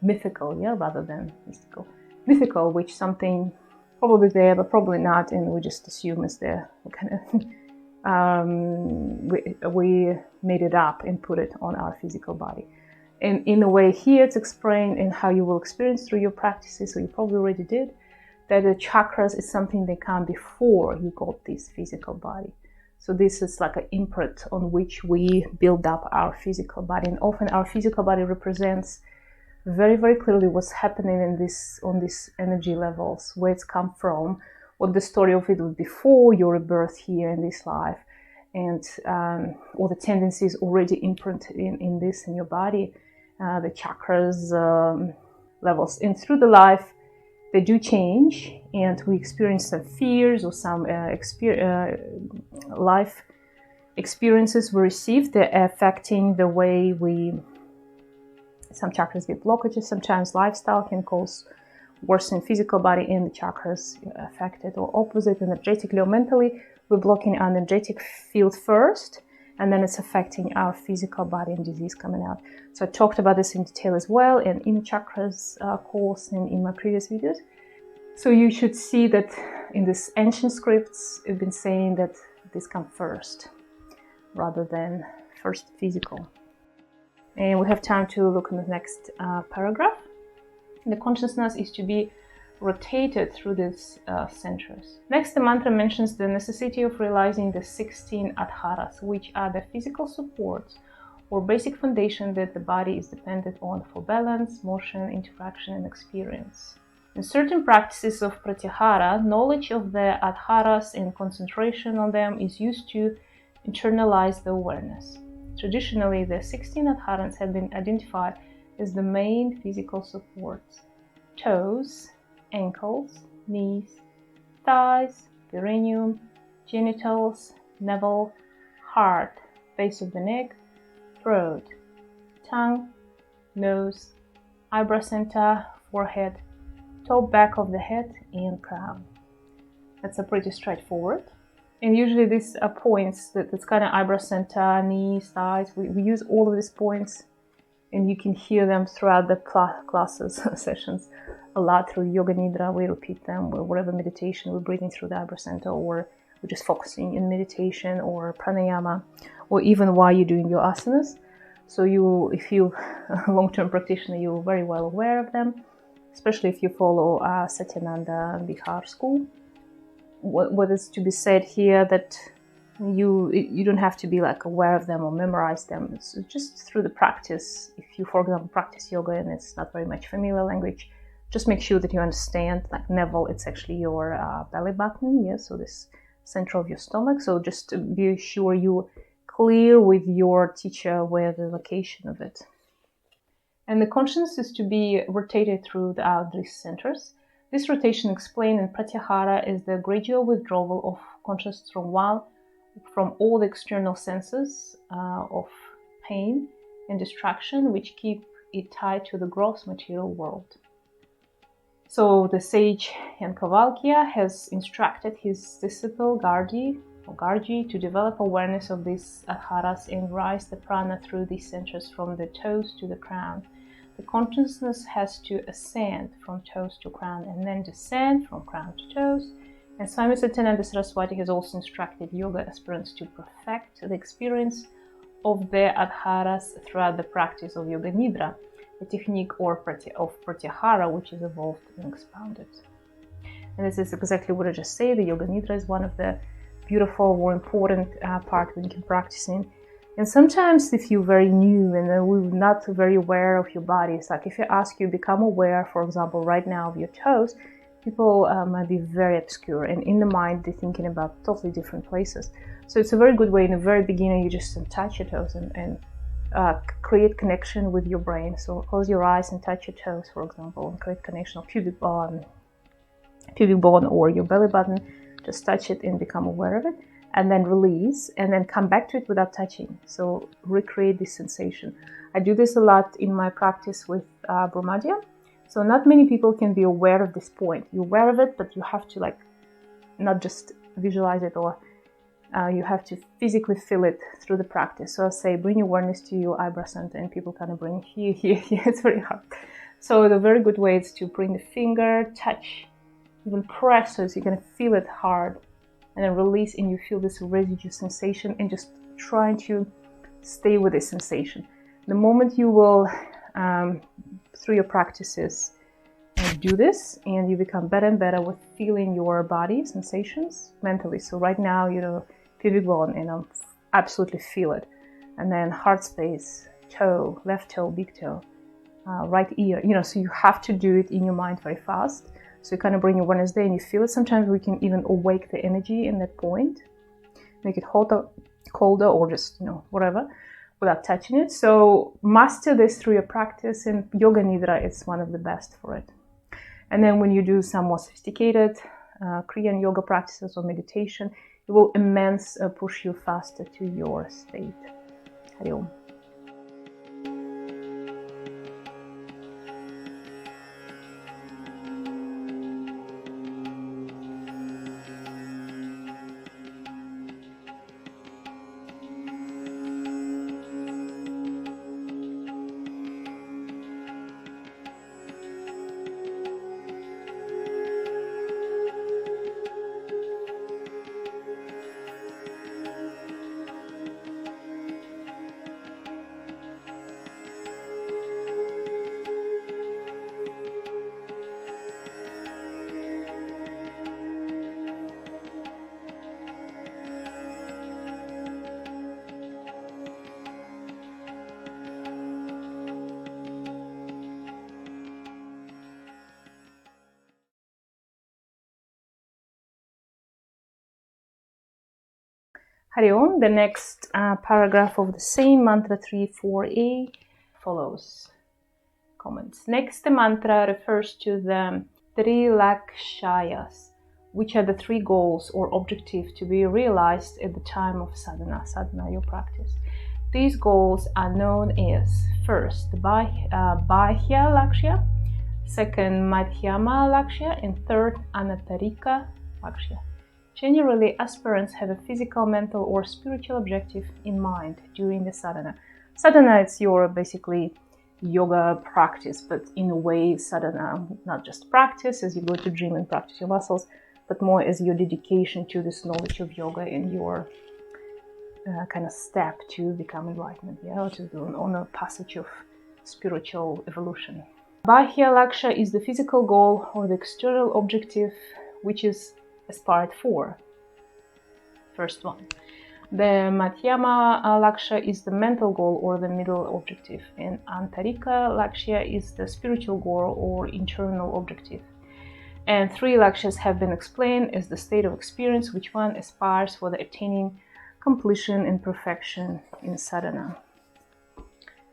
mythical, yeah, rather than mystical. Mythical, which something probably there, but probably not, and we just assume it's there. We made it up and put it on our physical body. And in a way here it's explained in how you will experience through your practices, so you probably already did, that the chakras is something that come before you got this physical body. So this is like an imprint on which we build up our physical body, and often our physical body represents very, very clearly what's happening on these energy levels, where it's come from, what the story of it was before your rebirth here in this life, and all the tendencies already imprinted in this in your body, the chakras levels. And through the life, they do change, and we experience some fears or some life experiences we receive. They're affecting the way some chakras get blockages. Sometimes lifestyle can cause worsen physical body, and the chakras affected, or opposite, energetically or mentally. We're blocking our energetic field first, and then it's affecting our physical body and disease coming out. So I talked about this in detail as well in the chakras course and in my previous videos. So you should see that in this ancient scripts, it's been saying that this comes first, rather than first physical. And we have time to look in the next paragraph. The consciousness is to be rotated through these centers. Next, the mantra mentions the necessity of realizing the 16 Adharas, which are the physical supports or basic foundation that the body is dependent on for balance, motion, interaction, and experience. In certain practices of Pratyahara, knowledge of the Adharas and concentration on them is used to internalize the awareness. Traditionally, the 16 Adharas have been identified as the main physical supports: toes, ankles, knees, thighs, perineum, genitals, navel, heart, base of the neck, throat, tongue, nose, eyebrow center, forehead, top back of the head, and crown. That's a pretty straightforward. And usually these are points that's kind of eyebrow center, knees, thighs. We use all of these points, and you can hear them throughout the classes, sessions a lot through Yoga Nidra. We repeat them, or whatever meditation, we're breathing through the eyebrow center, or we're just focusing in meditation or pranayama, or even while you're doing your asanas. So if you long-term practitioner, you're very well aware of them, especially if you follow Satyananda and Bihar school. What is to be said here that you don't have to be like aware of them or memorize them. It's just through the practice. If you, for example, practice yoga and it's not very much familiar language, just make sure that you understand, like navel, it's actually your belly button, yeah, so this center of your stomach. So just to be sure you're clear with your teacher where the location of it. And the consciousness is to be rotated throughout these centers. This rotation explained in Pratyahara is the gradual withdrawal of consciousness from all the external senses of pain and distraction, which keep it tied to the gross material world. So the sage Yankovalkya has instructed his disciple Gargi to develop awareness of these adharas and rise the prana through these centers from the toes to the crown. The consciousness has to ascend from toes to crown and then descend from crown to toes. And Swami Satyananda Saraswati has also instructed yoga aspirants to perfect the experience of the adharas throughout the practice of Yoga Nidra, a technique of Pratyahara which is evolved and expounded. And this is exactly what I just said. The Yoga Nidra is one of the beautiful or important part when you can practice in. And sometimes if you're very new and we're not very aware of your body, it's like if I ask you become aware, for example, right now of your toes, people might be very obscure, and in the mind they're thinking about totally different places. So it's a very good way in the very beginning, you just touch your toes and create connection with your brain. So close your eyes and touch your toes, for example, and create connection of pubic bone or your belly button. Just touch it and become aware of it, and then release, and then come back to it without touching. So recreate this sensation. I do this a lot in my practice with Brahmadya. So not many people can be aware of this point. You're aware of it, but you have to not just visualize it, or you have to physically feel it through the practice. So I'll say, bring awareness to your eyebrow center, and people kind of bring here. It's very hard. So the very good way is to bring the finger, touch, even press, so you're going to feel it hard, and then release, and you feel this residue sensation, and just trying to stay with this sensation. The moment you will, through your practices, do this, and you become better and better with feeling your body sensations mentally. So right now, pubic bone, and I absolutely feel it. And then heart space, toe, left toe, big toe, right ear, so you have to do it in your mind very fast. So you kind of bring awareness there and you feel it. Sometimes we can even awake the energy in that point, make it hotter, colder, or just, whatever, without touching it. So master this through your practice, and Yoga Nidra is one of the best for it. And then when you do some more sophisticated Kriyan yoga practices or meditation, it will push you faster to your state. Hari Om. Hari Om. The next paragraph of the same mantra 3-4a follows. Comments. Next, the mantra refers to the three lakshayas, which are the three goals or objectives to be realized at the time of sadhana. Sadhana, your practice. These goals are known as first, Bahya Lakshya, second, Madhyama Lakshya, and third, Anatarika Lakshya. Generally, aspirants have a physical, mental, or spiritual objective in mind during the sadhana. Sadhana, it's your basically yoga practice, but in a way, sadhana, not just practice as you go to gym and practice your muscles, but more as your dedication to this knowledge of yoga and your kind of step to become enlightenment, or to do on a passage of spiritual evolution. Bahya Lakshya is the physical goal or the external objective, which is aspired for. First one. The Madhyama Lakshya is the mental goal or the middle objective, and Antarika Lakshya is the spiritual goal or internal objective. And three Lakshyas have been explained as the state of experience which one aspires for the attaining completion and perfection in sadhana.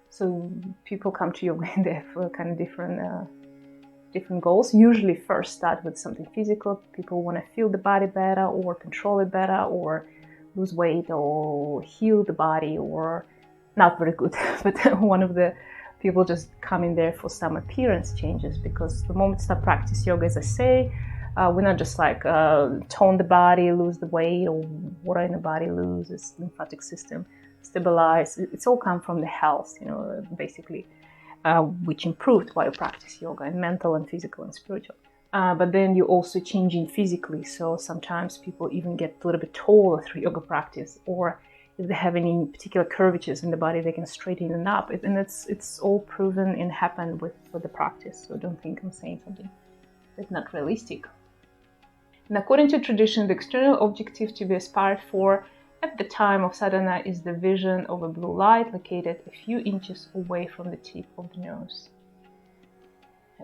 So people come to yoga and they have kind of different goals. Usually first start with something physical. People want to feel the body better or control it better or lose weight or heal the body, or not very good, but one of the people just come in there for some appearance changes, because the moment you start practice yoga, as I say, we're not just like tone the body, lose the weight, or water in the body, lose its lymphatic system, stabilize. It's all come from the health, basically, which improved while you practice yoga, and mental and physical and spiritual. But then you're also changing physically, so sometimes people even get a little bit taller through yoga practice, or if they have any particular curvatures in the body, they can straighten it up. And it's all proven and happened with the practice, so don't think I'm saying something that's not realistic. And according to tradition, the external objective to be aspired for at the time of sadhana is the vision of a blue light located a few inches away from the tip of the nose.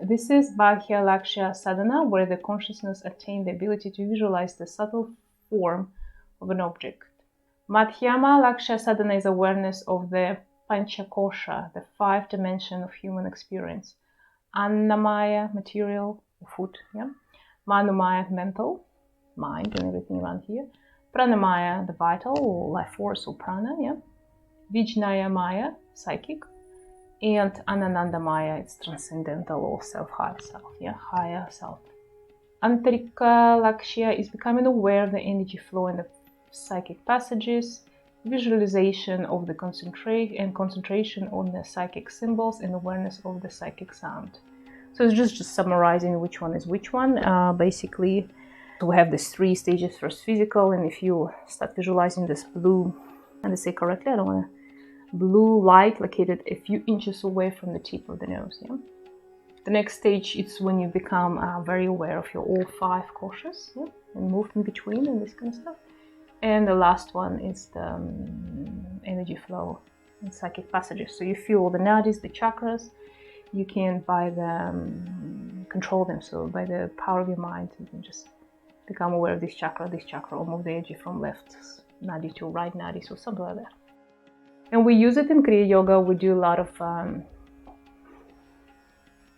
This is Bahya Lakshya sadhana, where the consciousness attains the ability to visualize the subtle form of an object. Madhyama Lakshya sadhana is awareness of the Panchakosha, the 5 dimensions of human experience. Annamaya, material, food, Manomaya, mental, mind and everything around here. Pranamaya, the vital or life force or prana, Vijnaya Maya, psychic. And Anandamaya, it's transcendental or self-higher self, higher self. Antarika Lakshya is becoming aware of the energy flow and the psychic passages, visualization of the concentration on the psychic symbols, and awareness of the psychic sound. So it's just summarizing which one is which one. Basically, we have these 3 stages. First, physical, and if you start visualizing this blue, and I say correctly, I don't want to, blue light located a few inches away from the tip of the nose. The next stage is when you become very aware of your all 5 koshas, and move in between and this kind of stuff. And the last one is the energy flow and psychic passages. So you feel all the nadis, the chakras. You can control them. So by the power of your mind, you can just become aware of this chakra, or move the energy from left nadi to right nadi, so something like that. And we use it in Kriya Yoga. We do a lot of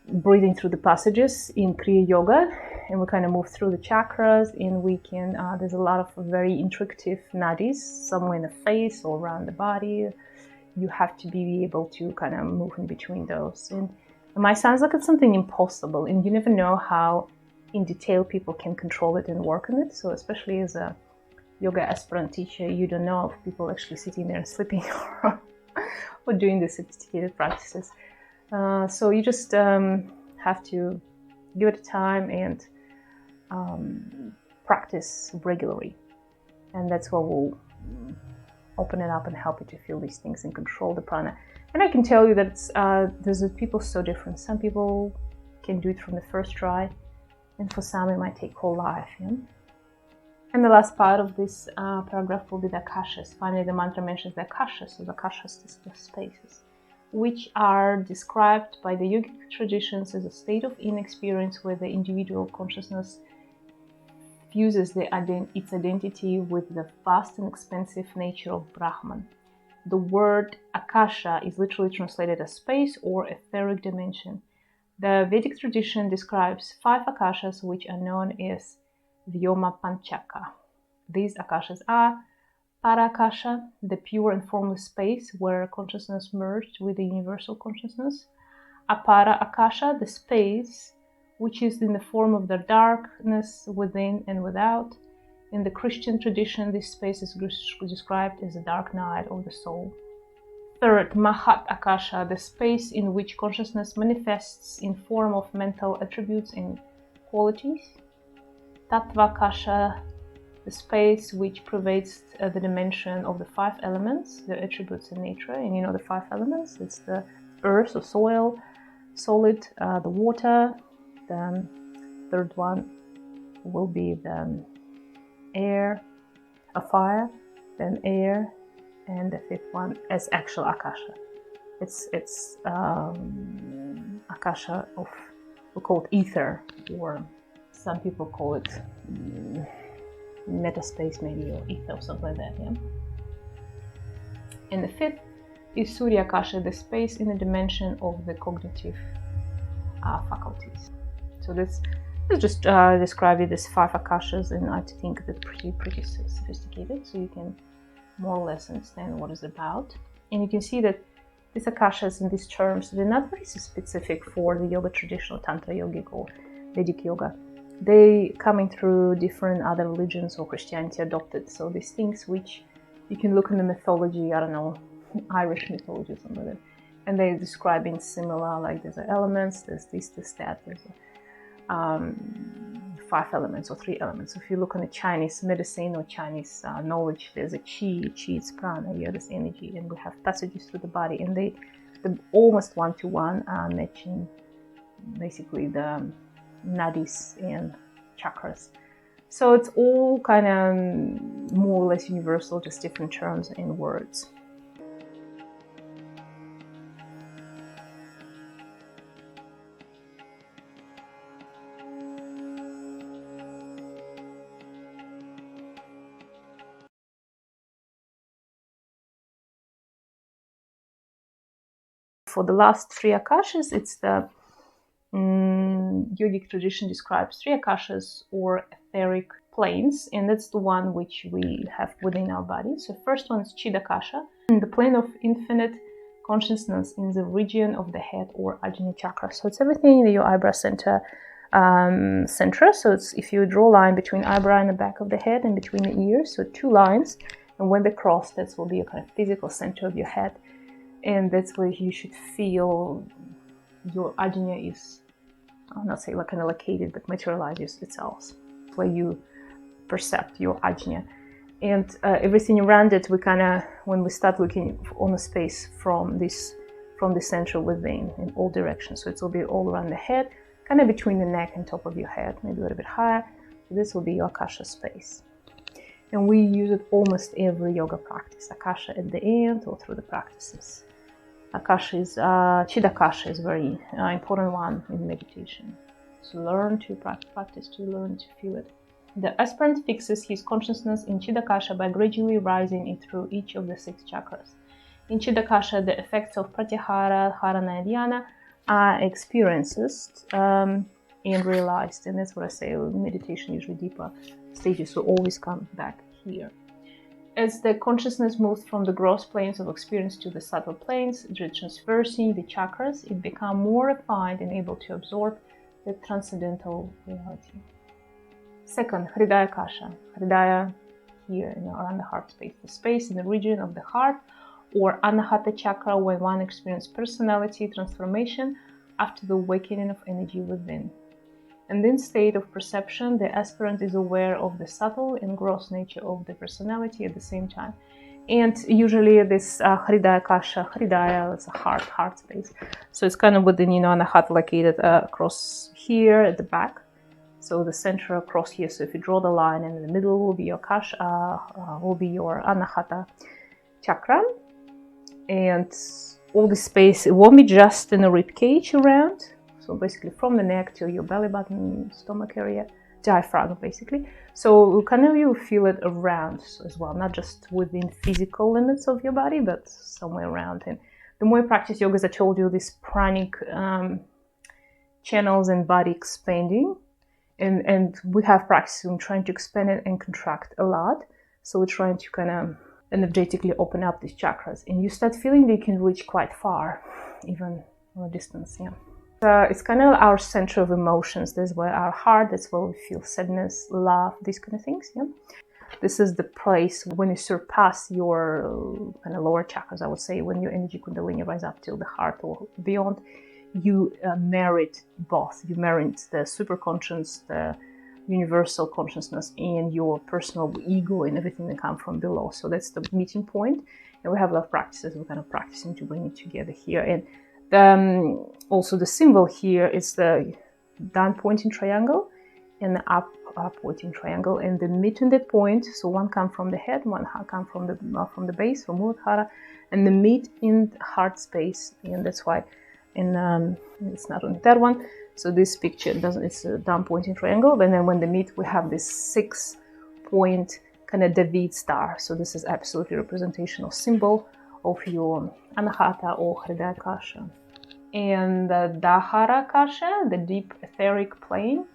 breathing through the passages in Kriya Yoga, and we kind of move through the chakras, and we can, there's a lot of very intricate nadis, somewhere in the face or around the body. You have to be able to kind of move in between those. And it might sound like it's something impossible, and you never know how in detail people can control it and work on it. So especially as a yoga aspirant teacher, you don't know if people actually sitting there and sleeping or doing the sophisticated practices. So you just have to give it time and practice regularly. And that's what will open it up and help you to feel these things and control the prana. And I can tell you that there's people so different. Some people can do it from the first try, and for some it might take whole life. And the last part of this paragraph will be the Akashas. Finally, the mantra mentions the Akashas. So the Akashas is the spaces, which are described by the yogic traditions as a state of inexperience where the individual consciousness fuses its identity with the vast and expansive nature of Brahman. The word Akasha is literally translated as space or etheric dimension. The Vedic tradition describes 5 Akashas, which are known as Vyoma Panchaka. These Akashas are Parakasha, the pure and formless space where consciousness merged with the universal consciousness. Apara Akasha, the space which is in the form of the darkness within and without. In the Christian tradition, this space is described as the dark night of the soul. Third, Mahat Akasha, the space in which consciousness manifests in form of mental attributes and qualities. Tattva Akasha, the space which pervades the dimension of the 5 elements, the attributes in nature. And you know the 5 elements, it's the earth or soil, solid, the water. The third one will be the air, a fire, then air, and the 5th one is actual Akasha. It's Akasha of, we call it ether, or some people call it metaspace maybe, or ether or something like that, yeah. And the 5th is Surya Akasha, the space in the dimension of the cognitive faculties. So let's just describe it as 5 Akashas, and I think that's pretty sophisticated, so you can more or less understand what it's about. And you can see that these Akashas in these terms, they're not very specific for the yoga tradition, or Tantra Yogic or Vedic yoga. They coming through different other religions or Christianity adopted. So these things which you can look in the mythology, I don't know, Irish mythology or something like that, and they're describing similar, like there's elements, there's this, that, there's 5 elements or 3 elements. So if you look on the Chinese medicine or Chinese knowledge, there's a chi is prana, yeah, this energy, and we have passages through the body, and they're almost one-to-one matching basically the nadis and chakras. So it's all kind of more or less universal, just different terms and words. For the last 3 Akashas, it's the yogic tradition describes 3 Akashas or etheric planes, and that's the one which we have within our body. So first one is Chidakasha, the plane of infinite consciousness in the region of the head or Ajna chakra. So it's everything in your eyebrow center. So it's, if you draw a line between eyebrow and the back of the head and between the ears, so 2 lines, and when they cross, that will be a kind of physical center of your head, and that's where you should feel your ajna is, I'll not say like kind of located, but materializes itself, where you perceive your ajna. And everything around it, we kind of, when we start looking on the space from the center within in all directions, so it will be all around the head, kind of between the neck and top of your head, maybe a little bit higher. So this will be your Akasha space. And we use it almost every yoga practice, Akasha at the end or through the practices. Akasha is, Chidakasha is very important one in meditation. So learn to practice, to learn to feel it. The aspirant fixes his consciousness in Chidakasha by gradually rising it through each of the 6 chakras. In Chidakasha, the effects of Pratyahara, Dharana, and Dhyana are experienced and realized. And that's what I say, meditation usually deeper stages, so always come back here. As the consciousness moves from the gross planes of experience to the subtle planes, transversing the chakras, it becomes more refined and able to absorb the transcendental reality. Second, Hridaya Kasha. Hridaya here, around the heart space. The space in the region of the heart or Anahata chakra, where one experiences personality transformation after the awakening of energy within. In this state of perception, the aspirant is aware of the subtle and gross nature of the personality at the same time. And usually this Hridaya Kasha, Hridaya is a heart space. So it's kind of within, Anahat located across here at the back. So the center across here. So if you draw the line, and in the middle will be your Kasha, will be your Anahata chakra. And all the space, it won't be just in the rib cage around. So basically from the neck to your belly button, stomach area, diaphragm basically. So kind of you feel it around as well, not just within physical limits of your body, but somewhere around. And the more you practice yoga, as I told you, these pranic channels and body expanding, and we have practice in trying to expand it and contract a lot. So we're trying to kind of energetically open up these chakras, and you start feeling they can reach quite far, even from a distance. Yeah. It's kind of our center of emotions. That's where our heart, that's where we feel sadness, love, these kind of things. Yeah. This is the place when you surpass your kind of lower chakras, I would say, when your energy kundalini rise up till the heart or beyond, you merit both. You merit the superconscious, the universal consciousness, and your personal ego and everything that comes from below. So that's the meeting point. And we have a lot of practices. We're kind of practicing to bring it together here. And also the symbol here is the down pointing triangle and the up pointing triangle, and the mid and the point. So one comes from the head, one comes from the base, from Muladhara, and the mid in heart space. And that's why it's not on that one. So this picture doesn't. It's a down pointing triangle, and then when they meet, we have this 6-point kind of David star. So this is absolutely representational symbol of your Anahata or Hridaya Akasha. And the Adhara Akasha, the deep etheric plane,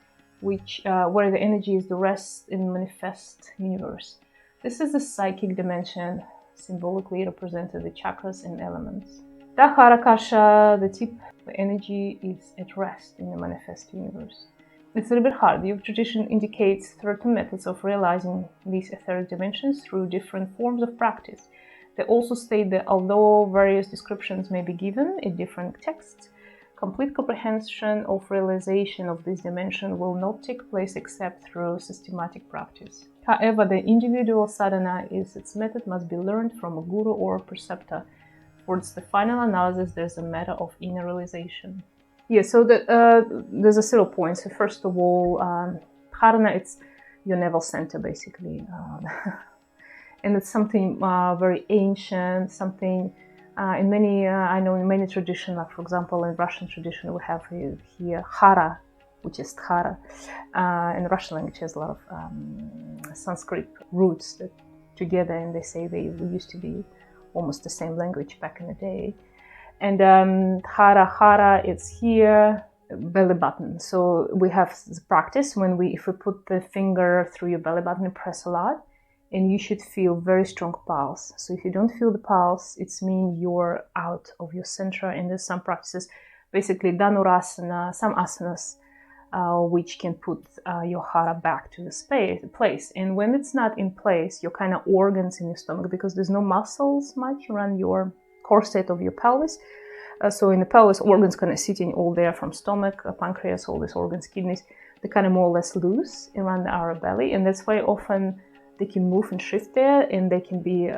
which where the energy is the rest in manifest universe. This is the psychic dimension, symbolically represented the chakras and elements. The Adhara Akasha, the deep energy, is at rest in the manifest universe. It's a little bit hard. The yoga tradition indicates certain methods of realizing these etheric dimensions through different forms of practice. They also state that although various descriptions may be given in different texts, complete comprehension of realization of this dimension will not take place except through systematic practice. However, the individual sadhana is its method must be learned from a guru or a preceptor. Towards the final analysis, there's a matter of inner realization. Yeah, so there's a several points. So first of all, Dharana, it's your navel center, basically. And it's something very ancient, something in many, I know in many traditions, like for example, in Russian tradition, we have here Hara, which is Dhara. In Russian language has a lot of Sanskrit roots that together, and they say they used to be almost the same language back in the day. And Hara, it's here, belly button. So we have this practice when if we put the finger through your belly button and press a lot, and you should feel very strong pulse. So if you don't feel the pulse, it's mean you're out of your center. And there's some practices, basically Dhanurasana, some asanas, which can put your hara back to the place. And when it's not in place, your kind of organs in your stomach, because there's no muscles much around your corset of your pelvis. So in the pelvis, organs kind of sitting all there from stomach, pancreas, all these organs, kidneys, they're kind of more or less loose around our belly. And that's why often they can move and shift there, and they can be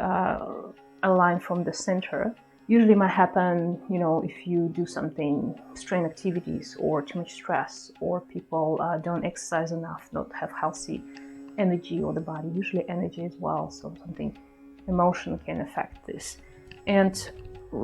aligned from the center. Usually might happen, if you do something, strain activities or too much stress, or people don't exercise enough, not have healthy energy or the body, usually energy as well. So something, emotion can affect this. And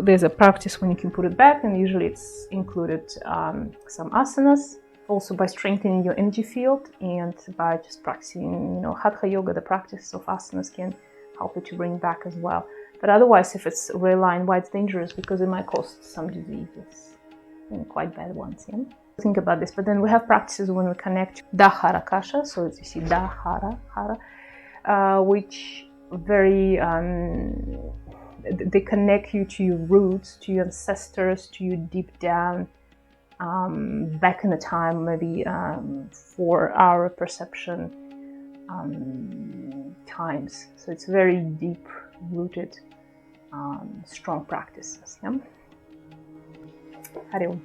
there's a practice when you can put it back, and usually it's included some asanas, also by strengthening your energy field and by just practicing, hatha yoga, the practice of asanas can help you to bring back as well. But otherwise, if it's realigned, why it's dangerous, because it might cause some diseases, and quite bad ones. Yeah? Think about this. But then we have practices when we connect Adhara Akasha, so as you see, Hara, which very, they connect you to your roots, to your ancestors, to you deep down, back in the time, maybe 4-hour perception times. So it's very deep rooted, strong practices. Yeah? Hari Om.